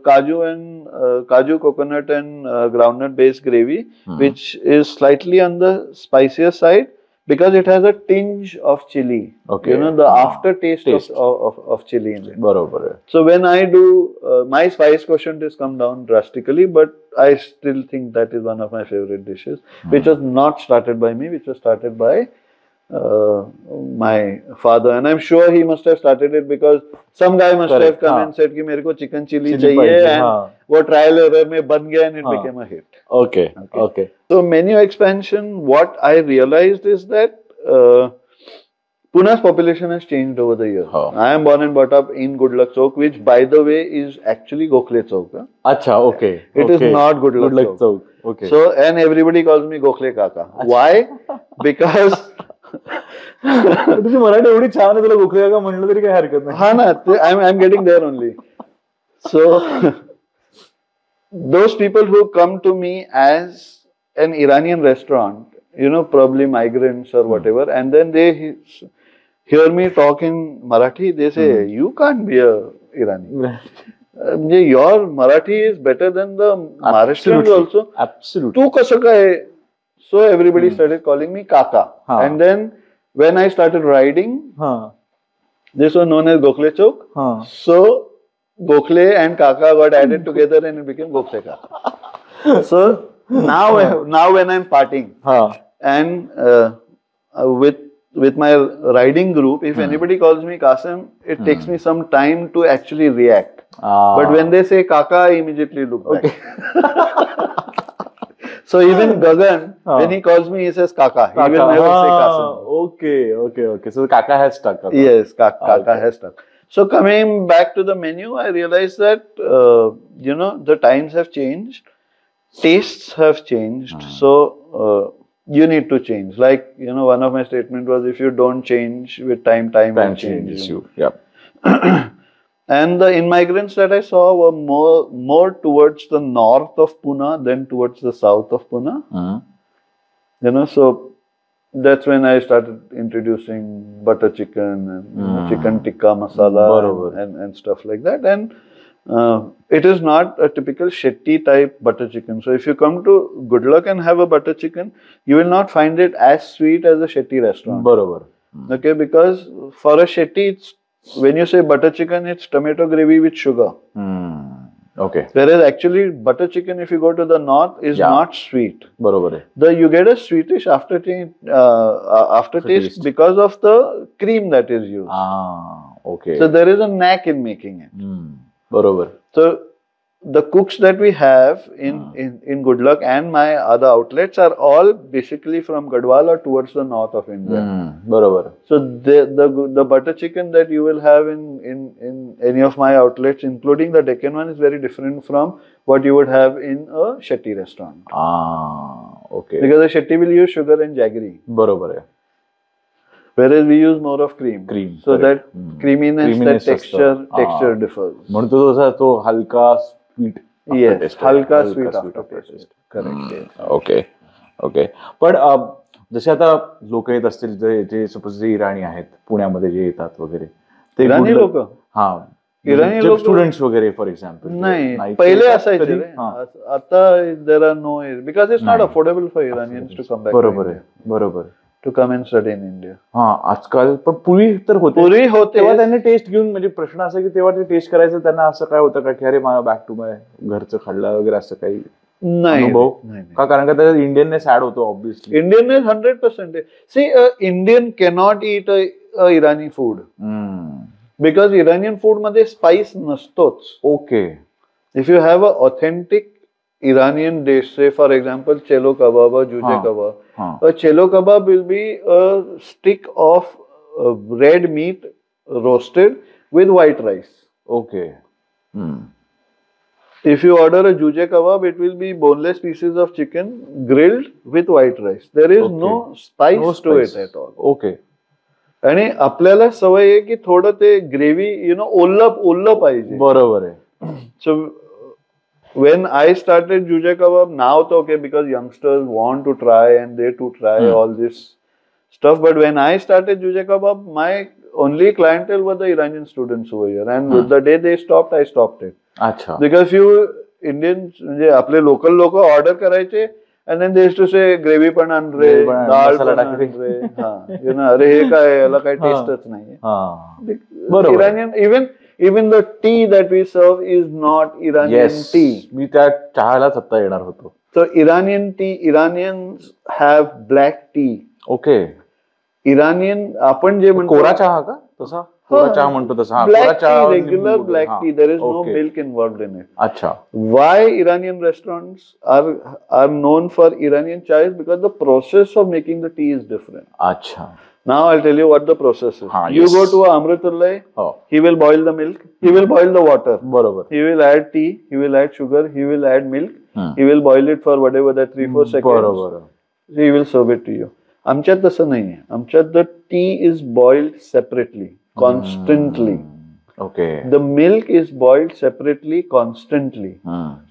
kaju, coconut and groundnut based gravy, which is slightly on the spicier side because it has a tinge of chili. Okay. The aftertaste of chili in it. Barabar. So when I do, my spice quotient has come down drastically, but I still think that is one of my favorite dishes, which was not started by me, which was started by my father. And I'm sure he must have started it because some guy must have come and said कि मेरे को chicken chili चाहिए, and वो trial error में बन गया and it became a hit. Okay. So menu expansion, what I realized is that Pune's population has changed over the years. I am born and brought up in Goodluck Chowk, which by the way is actually Gokhale Chowk. Acha, okay. It is not Goodluck Chowk. Okay. So, and everybody calls me Gokhale Kaka. Why? Because तुझी मराठी एवढी छान आहे, तुला गोखले काका म्हणलं तरी काही हरकत नाही. हा ना, I'm getting there only. So those people who come to me as an Iranian restaurant, probably migrants or whatever, and then they hear me talk in Marathi, they say, you can't be a Irani. Your Marathi is better than the Maharashtrians also. Absolutely. Tu kasha kai? So everybody started calling me Kaka. And then when I started riding, this was known as Gokhale Chowk. So Gokhale and Kaka got added together and it became Gokhale Kaka. So now when I'm partying and with my riding group, if anybody calls me Qasim, it takes me some time to actually react. But when they say Kaka, I immediately look back. So even Gagan, when he calls me, he says Kaka. He will never say Qasim. Okay. So Kaka has stuck. Yes, Kaka has stuck. So coming back to the menu, I realized that the times have changed, tastes have changed. So you need to change. Like one of my statement was, if you don't change with time will change you. Yeah. And the immigrants that I saw were more towards the north of Pune than towards the south of Pune. So that's when I started introducing butter chicken and chicken tikka masala and stuff like that. And it is not a typical Shetty type butter chicken. So if you come to Good Luck and have a butter chicken, you will not find it as sweet as a Shetty restaurant. Barabar. Okay, because for a Shetty, when you say butter chicken, it's tomato gravy with sugar. Okay. Whereas actually butter chicken, if you go to the north, is not sweet. Barabar. You get a sweetish aftertaste because of the cream that is used. Okay. So there is a knack in making it. Barabar. So the cooks that we have in Good Luck and my other outlets are all basically from Gadwal or towards the north of India. Barabar. So the butter chicken that you will have in any of my outlets, including the Deccan one, is very different from what you would have in a Shetty restaurant. Okay. Because a Shetty will use sugar and jaggery. Barabar. Whereas we use more of cream. So correct. that creaminess, that texture differs. म्हणतो तो हलका sweet. Yes, halka sweet aftertaste. Correct. Okay. पण जसे आता लोक येत असतील जे suppose जे इराणी आहेत पुण्यामध्ये जे येतात वगैरे ते इराणी लोक इराणी लोक स्टुडंट्स वगैरे फॉर एक्झाम्पल नाही पहिले असायचे आता there are no because it's not affordable for Iranians to come back. बरोबर to come and study in India. आजकाल पण पूर्वी तर होते तेव्हा त्यांनी टेस्ट घेऊन म्हणजे प्रश्न असा की तेव्हा ते टेस्ट करायचं त्यांना असं काय होतं का की अरे मला बॅक टू माय घरचं खाल्लं वगैरे असं काही नाही अनुभव का कारण का त्याच्यात इंडियननेस ऍड होतो ऑब्व्हियसली. इंडियननेस 100% आहे. See Indian cannot eat a Irani food because Iranian food मध्ये स्पाइस नसतोच. Okay. If you have a authentic Iranian dish, say for example chelo kebab or juje kebab. A chelo kebab will be a stick of red meat roasted with white rice. Okay. If you order a juje kebab, it will be boneless pieces of chicken grilled with white rice. There is no spice to it at all. Okay. आणि आपल्याला सवय आहे की थोडं ते gravy ओल्लं पाहिजे. बरोबर आहे. So when I started juje kebab, now okay, because youngsters want to try and they to try all this stuff. But when I started juje kebab, my only clientele were the Iranian students over here. And the day they stopped, I stopped it. Achha. Because few Indians, आपले local लोक order करायचे and then they used to say gravy पण आण रे, डाळ पण आण रे. अरे हे काय याला काही टेस्टच नाहीये. Iranian even the tea that we serve is not Iranian tea. मी त्या चहालाच आता येणार होतो. So Iranian tea, Iranians have black tea. Okay. Iranian आपण जे म्हणतो कोरा चहा का तसा? कोरा चहा म्हणतो तसा. Black tea, regular black tea. There is no milk involved in it. अच्छा. Why Iranian restaurants are known for Iranian chai is because the process of making the tea is different. अच्छा. Now I'll tell you what the process is. You go to a Amritullai, he will boil the milk, he will boil the water. Barabar. He will add tea, he will add sugar, he will add milk, he will boil it for whatever that 3-4 seconds. Barabar. He will serve it to you. आमच्यात तसं नाहीये. आमच्यात the tea is boiled separately, constantly. Okay. The milk is boiled separately, constantly.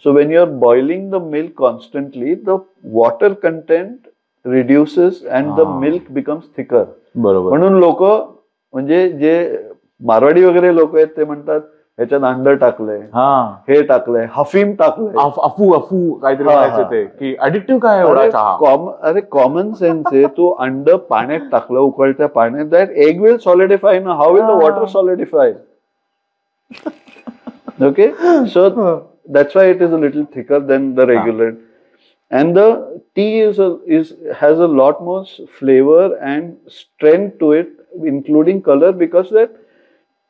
So when you're boiling the milk constantly, the water content reduces and the milk becomes thicker. बरोबर. म्हणून लोक म्हणजे जे मारवाडी वगैरे लोक आहेत ते म्हणतात ह्याच्यात अंड टाकलंय, हे टाकलंय, हफीम टाकलंय, अफू काहीतरी म्हणायचं ते की ऍडिक्टिव्ह काय एवढा चहा. अरे कॉमन सेन्स आहे. तू अंड पाण्यात टाकलं उकळत्या पाण्यात, दॅट एग विल सॉलिडिफाय ना. How will the water solidify? Okay. So that's why it is a little thicker than the regular. And the tea has a lot more flavor and strength to it, including color, because that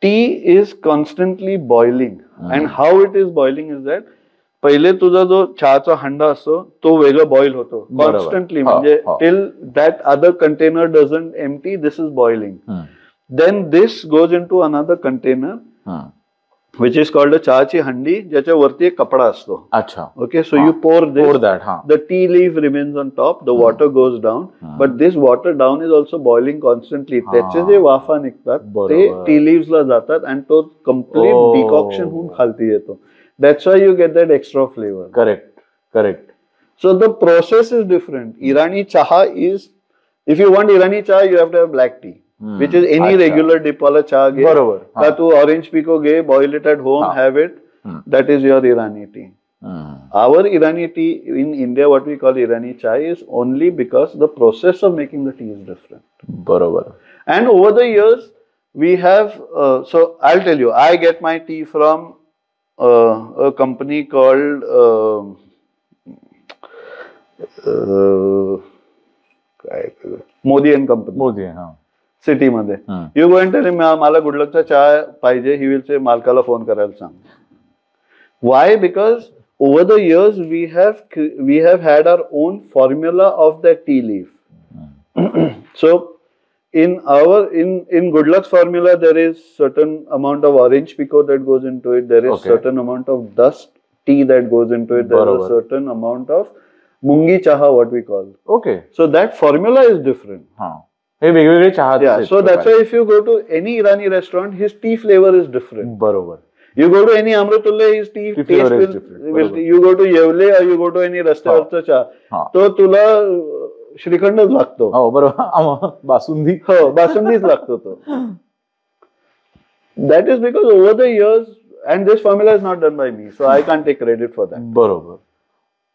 tea is constantly boiling. And how it is boiling is that पहिले तुझा जो चहाचा हंडा असतो तो वेगळा boil होतो constantly. म्हणजे till that other container doesn't empty, this is boiling. Then this goes into another container, which is called a चहाची हंडी, ज्याच्यावरती एक कपडा असतो. अच्छा. Okay, so you pour this. Pour that. The tea leaf remains on top. The water goes down, but this water down is also boiling constantly. त्याचे जे वाफा निघतात ते tea leaves ला जातात and तो complete decoction होऊन खालती येतो. That's why you get that extra flavor. Correct. So the process is different. Irani chaha is, if you want Irani chaha, you have to have black tea. Which is any regular dip wala cha ge, ka tu orange pico ge, boil it at home, have it. That is your Irani tea. Our Irani tea in India, what we call Irani chai, is only because the process of making the tea is different. Barabar. And over the years, we have. So I'll tell you, I get my tea from a company called Modi and Company. Modi, city मध्ये. You go and tell him मला गुडलकचा चहा पाहिजे, he will say मालकाला phone करायला सांग. Why? Because over the years we have had our own formula of that tea leaf. So in Good Luck's formula there is certain amount of orange pico that goes into it, there is certain amount of dust tea that goes into it, there is a certain amount of mungi chaha, what we call. Okay. So that formula is different. हे वेगवेगळे चहा. Yeah, so that's why if you go to any Irani restaurant, his tea flavor is different. बरोबर. You go to any Amritulla, his tea taste will different. You go to Yevle or you go to any रस्त्यावरचा चहा, तो तुला श्रीखंडच लागतो. हो बरोबर. बासुंदी. हो, बासुंदीच लागतो तो. That is because over the years, and this formula is not done by me, so I can't take credit for that. बरोबर.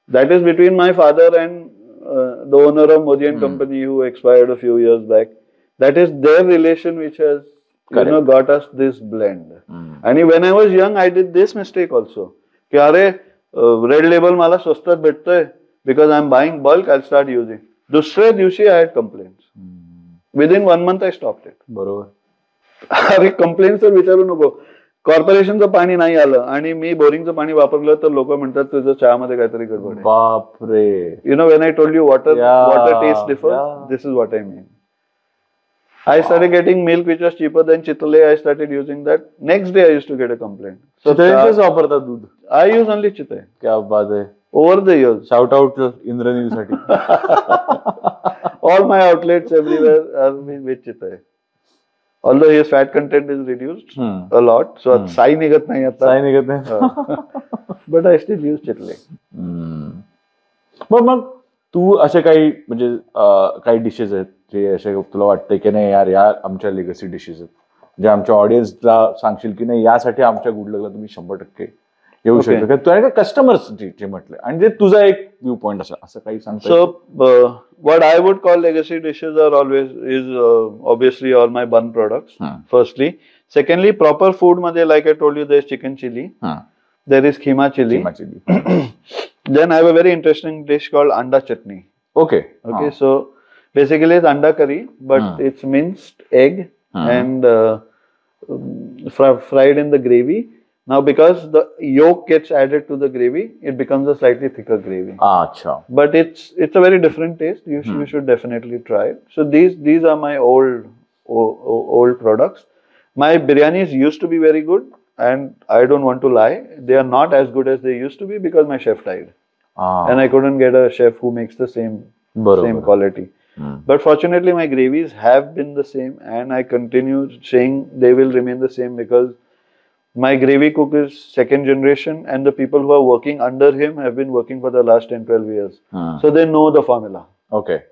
That is between my father and the owner of Modi and Company, who expired a few years back. That is their relation which has got us this blend. And when I was young, I did this mistake also. कि अरे red label मला स्वस्तात भेटतोय, because I am buying bulk, I'll start using. दुसऱ्या दिवशी I had complaints. Within 1 month I stopped it. बरोबर. अरे complaints तर विचारू नको. कॉर्पोरेशनचं पाणी नाही आलं आणि मी बोरिंगचं पाणी वापरलं तर लोक म्हणतात तुझं चहामध्ये काहीतरी गडबड आहे. बापरे. You know, when I told you water taste differs, this is what I mean. I started getting milk which was cheaper than Chitle. I started using that. Next day I used to get a complaint. So चितळेचंच वापरतात दूध? I use only Chitte. क्या बात आहे. Over the years. Shout out Indranil साठी. All my outlets everywhere are with Chitte. Although his fat content is reduced a lot, so Sai निघत नाही आता. साई निघत नाही. But I still use Chitle. मग तू असे काही म्हणजे काही डिशेस आहेत जे असे तुला वाटतं की नाही यार, या आमच्या लेगसी डिशेस आहेत जे आमच्या ऑडियन्सला सांगशील की नाही यासाठी आमच्या गुडलकला तुम्ही 100% येऊ शकतो, तुला कस्टमर्स जे म्हटलं आणि जे तुझा एक व्ह्यू पॉइंट असं काही सांगतो? So what I would call legacy dishes are always obviously all my bun products. Firstly, secondly, proper food मध्ये like I told you, there is chicken chili, there is keema chili. Then I have a very interesting dish called anda chutney. Okay. So basically it's anda curry, but it's minced egg and fried in the gravy. Now because the yolk gets added to the gravy, it becomes a slightly thicker gravy. Acha. But it's a very different taste. You should definitely try it. So these are my old products. My biryanis used to be very good, and I don't want to lie, they are not as good as they used to be because my chef died. And I couldn't get a chef who makes the same quality. But fortunately my gravies have been the same, and I continue saying they will remain the same because my gravy cook is second generation, and the people who are working under him have been working for the last 10-12 years. So they know the formula. Okay.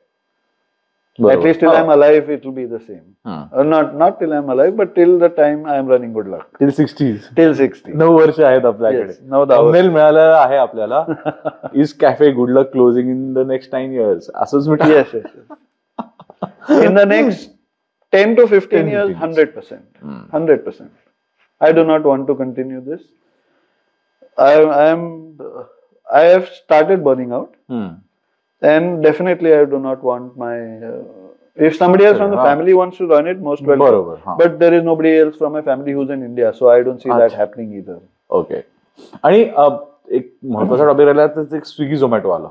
At least till I'm alive, it will be the same. Not till I'm alive, but till the time I am running Good Luck. Till 60s. Till 60. 9 वर्ष आहेत आपल्याकडे. Thumbnail मिळालेला आहे आपल्याला. Is cafe Good Luck closing in the next 9 years? असंच म्हटलं. Yes. In the next 10 to 15 years, 100%. 100%. I do not want to continue this. I have started burning out. And definitely I do not want my... if somebody else from the family wants to run it, most welcome. But there is nobody else from my family who's in India, so I don't see that happening either. Okay. आणि एक महत्वाचा topic राहिला तर एक Swiggy Zomato आला.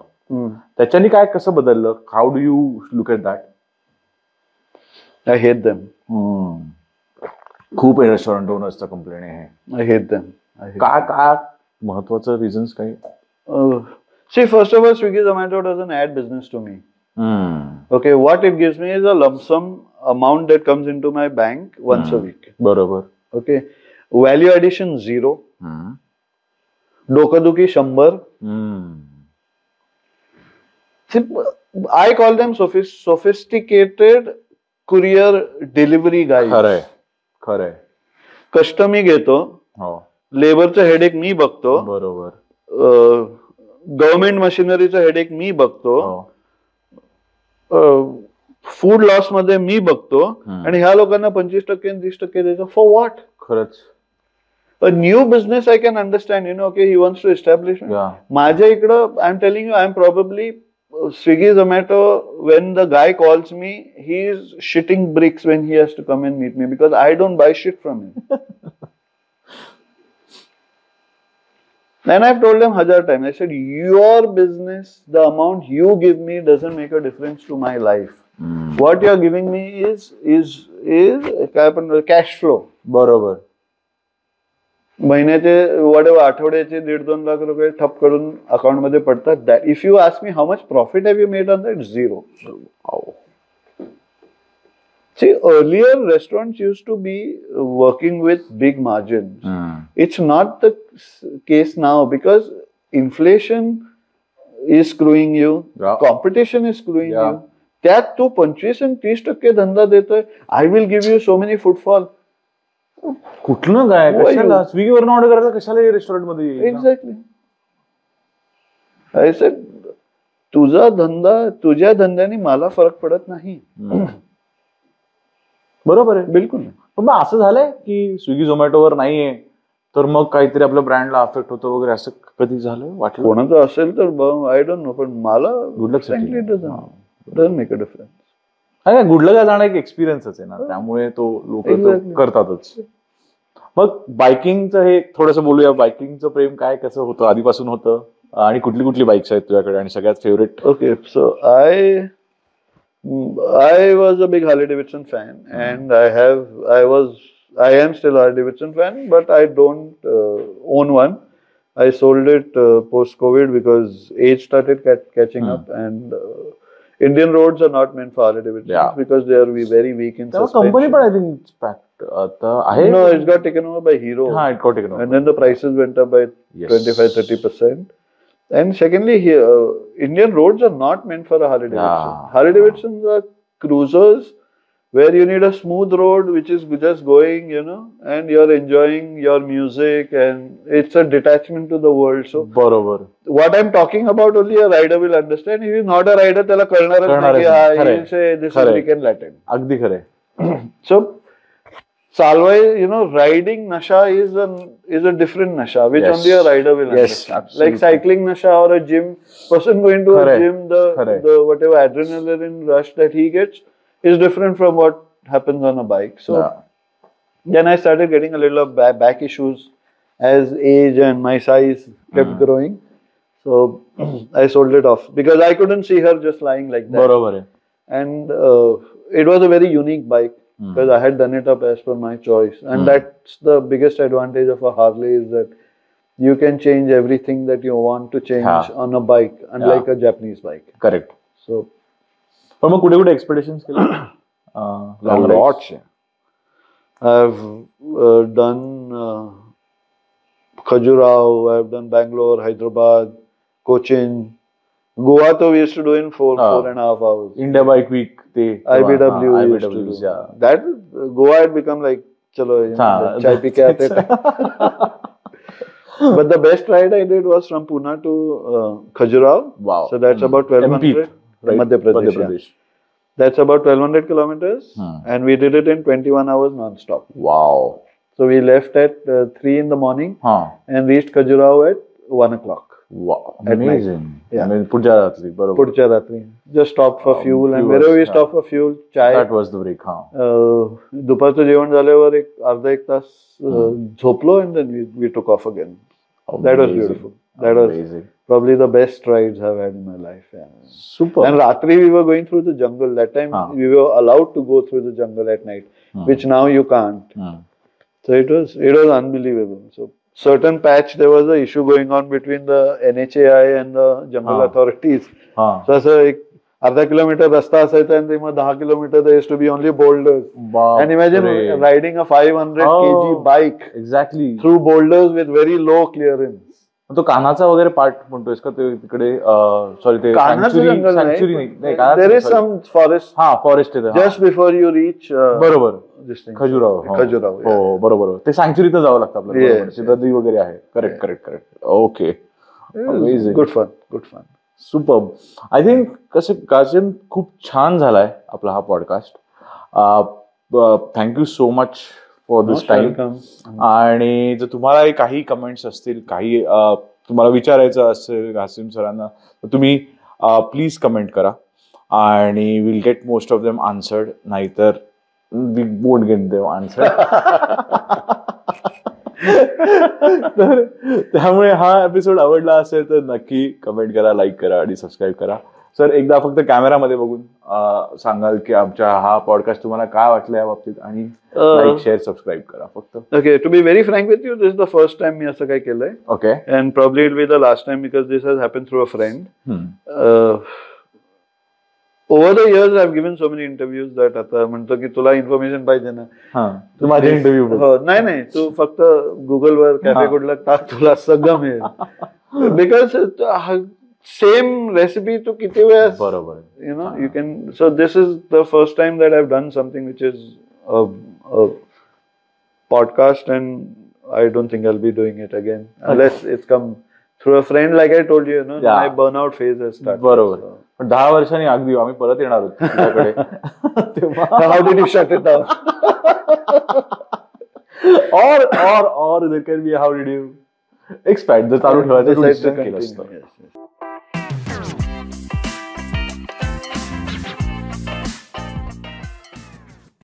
त्याच्यानी काय कसं बदललं? हाऊ do you look at that? I hate them. खूप रेस्टॉरंट ओनर्सचा कंप्लेंट आहे. I hate them. काय महत्वाचं रिझन्स काही? See, first of all, Swiggy Zomato doesn't add business to me. Okay, what it gives me is a lump sum amount that comes into my bank once a week. बरोबर. Okay, value addition 0. डोकादुखी 100. I call them sophisticated courier delivery guys. खरंय. कष्ट मी घेतो, लेबरचं headache मी बघतो, बरोबर. Government मशिनरीचं headache मी बघतो, food loss मध्ये मी बघतो, आणि ह्या लोकांना 25% आणि 30% द्यायचं फॉर व्हॉट? खरंच. A new business I can understand, okay, he wants to establish. माझ्या इकडं, I'm telling you, I'm probably Swiggy, Zomato, when the guy calls me, he's shitting bricks when he has to come and meet me because I don't buy shit from him. And I've told him 1,000 times, I said, your business, the amount you give me doesn't make a difference to my life. What you're giving me is cash flow. बरोबर. महिन्याचे आठवड्याचे 1.5-2 लाख रुपये ठप करून account मध्ये पडतात. That if you ask me how much profit have you made on that? 0. See, earlier restaurants used to be working with big margins. It's not the case now because inflation is screwing you, competition is screwing you. त्यात तू 25 आणि 30% धंदा देतोय. I will give you so many footfall. कुठलं काय? कशाला स्विगीवर order करायला? कशाला रेस्टॉरंट मध्ये? एक्झॅक्टली. आय सेड, तुझा धंदा, तुझ्या धंद्याने मला फरक पडत नाही. बरोबर आहे. बिलकुल. पण मग असं झालंय की स्विगी झोमॅटोवर नाहीये तर मग काहीतरी आपल्या ब्रँडला अफेक्ट होतो वगैरे, असं कधी झालं? वाटलं कोणाचं असेल तर आय डोंट नो, पण मला doesn't make a difference. Good luck जाणं एक एक्सपिरियन्सच आहे ना, त्यामुळे तो लोक करतातच. मग बायकिंगचं हे थोडंसं बोलूया. बायकिंगचं प्रेम काय, कसं होतं, आधीपासून होतं, आणि कुठली कुठली बाईक्स आहेत तुझ्याकडे आणि सगळ्यात favourite? Okay, so I was a big Harley Davidson fan, and I am still a Harley Davidson fan, but I don't own one. I sold it post-COVID because age started catching up, and Indian roads are not meant for Harley Davidson because they are very weak in suspension. Company, but I think it's packed. No, it's got taken over by Hero. It got taken over. And then the prices went up by 25-30%. And secondly, here, Indian roads are not meant for a Harley Davidson. Harley Davidsons are cruisers where you need a smooth road which is just going, and you're enjoying your music, and it's a detachment to the world. So, what I'm talking about only a rider will understand. If he's not a rider, त्याला कळणारच नाही. He'll say this is weekend Latin. अगदी खरे. So, चालवाय, riding nasha is a different nasha which only a rider will understand. Like cycling nasha or a gym person going to a gym, the whatever adrenaline rush that he gets is different from what happens on a bike. So then I started getting a little back issues as age and my size kept growing. So I sold it off because I couldn't see her just lying like that. And it was a very unique bike because I had done it up as per my choice. And that's the biggest advantage of a Harley is that you can change everything that you want to change on a bike, unlike a Japanese bike. Correct. So पण मग कुठे कुठे एक्सपेडिशन्स केले? Lots. I've done Khajuraho, I've done Bangalore, Hyderabad, Cochin. Goa we used to do in 4.5 hours. India Bike Week. IBW used to do. That Goa had become like, chalo, chai pi ke aate. But the best ride I did was from Pune to Khajuraho. Wow. So that's about 1200. Right. Madhya Pradesh. That's about 1200 kilometers. And we did it in 21 hours non-stop. Wow. So we left at 3 in the morning and reached Khajuraho at 1 o'clock. Wow. Amazing. I mean, Pudja Ratri. Just stopped for fuel and wherever we stopped for fuel, chai. That was the break. दुपारचं जेवण झाल्यावर अर्धा एक तास झोपलो and then we took off again. That was beautiful. That was probably the best rides I've had in my life. Super. And Ratri we were going through the jungle. That time we were allowed to go through the jungle at night, which now you can't. So it was unbelievable. So certain patch there was a issue going on between the NHAI and the jungle authorities. So असं एक अर्धा kilometre रस्ता असायचा आणि मग 10 kilometre there used to be only boulders. And imagine riding a 500 kg bike exactly through boulders with very low clearance. तो कान्हाचा वगैरे part म्हणतोयस का ते तिकडे सॉरी ते सँक्चुरी नाही there is some forest forest आहे just before you reach बरोबर this thing Khajuraho हो बरोबर ते सँक्चुरीत जावं लागतं आपल्याला सिद्धार्थी वगैरे आहे correct okay amazing good fun superb I think कसं कासिम खूप छान झालाय आपला हा podcast thank you so much for this time आणि जर तुम्हाला काही कमेंट्स असतील काही तुम्हाला विचारायचं असेल कासिम सरांना तर तुम्ही प्लीज कमेंट करा आणि will get most of them answered नाहीतर we won't get them answered तर त्यामुळे हा एपिसोड आवडला असेल तर नक्की कमेंट करा लाईक करा आणि सबस्क्राईब करा सर एकदा फक्त कॅमेरामध्ये बघून सांगाल की आमच्या हा पॉडकास्ट तुम्हाला काय वाटलं या बाबतीत आणि लाईक शेअर सबस्क्राईब करा फक्त okay to be very frank with you this is the first time मी असं काय केलंय okay and probably it be the last time because this has happen through a friend over the years I have given so many interviews that आता म्हणतो की तुला information पाहिजे ना तू माझे इंटरव्ह्यू नाही तू फक्त गुगलवर कॅफे गुडलक टाक तुला सगळं मिळेल बिकॉज सेम रेसिपी तू किती वेळेस बरोबर you know you can so this is the first time that I have done something which is podcast and I don't think I'll be doing it again unless it's come through a friend like I told you, my burnout phase has started. बरोबर पण 10 वर्षांनी अगदी आम्ही परत येणार आहोत तुझ्याकडे How did you shut it down? or there can be how did you expand the चालू ठेवायचं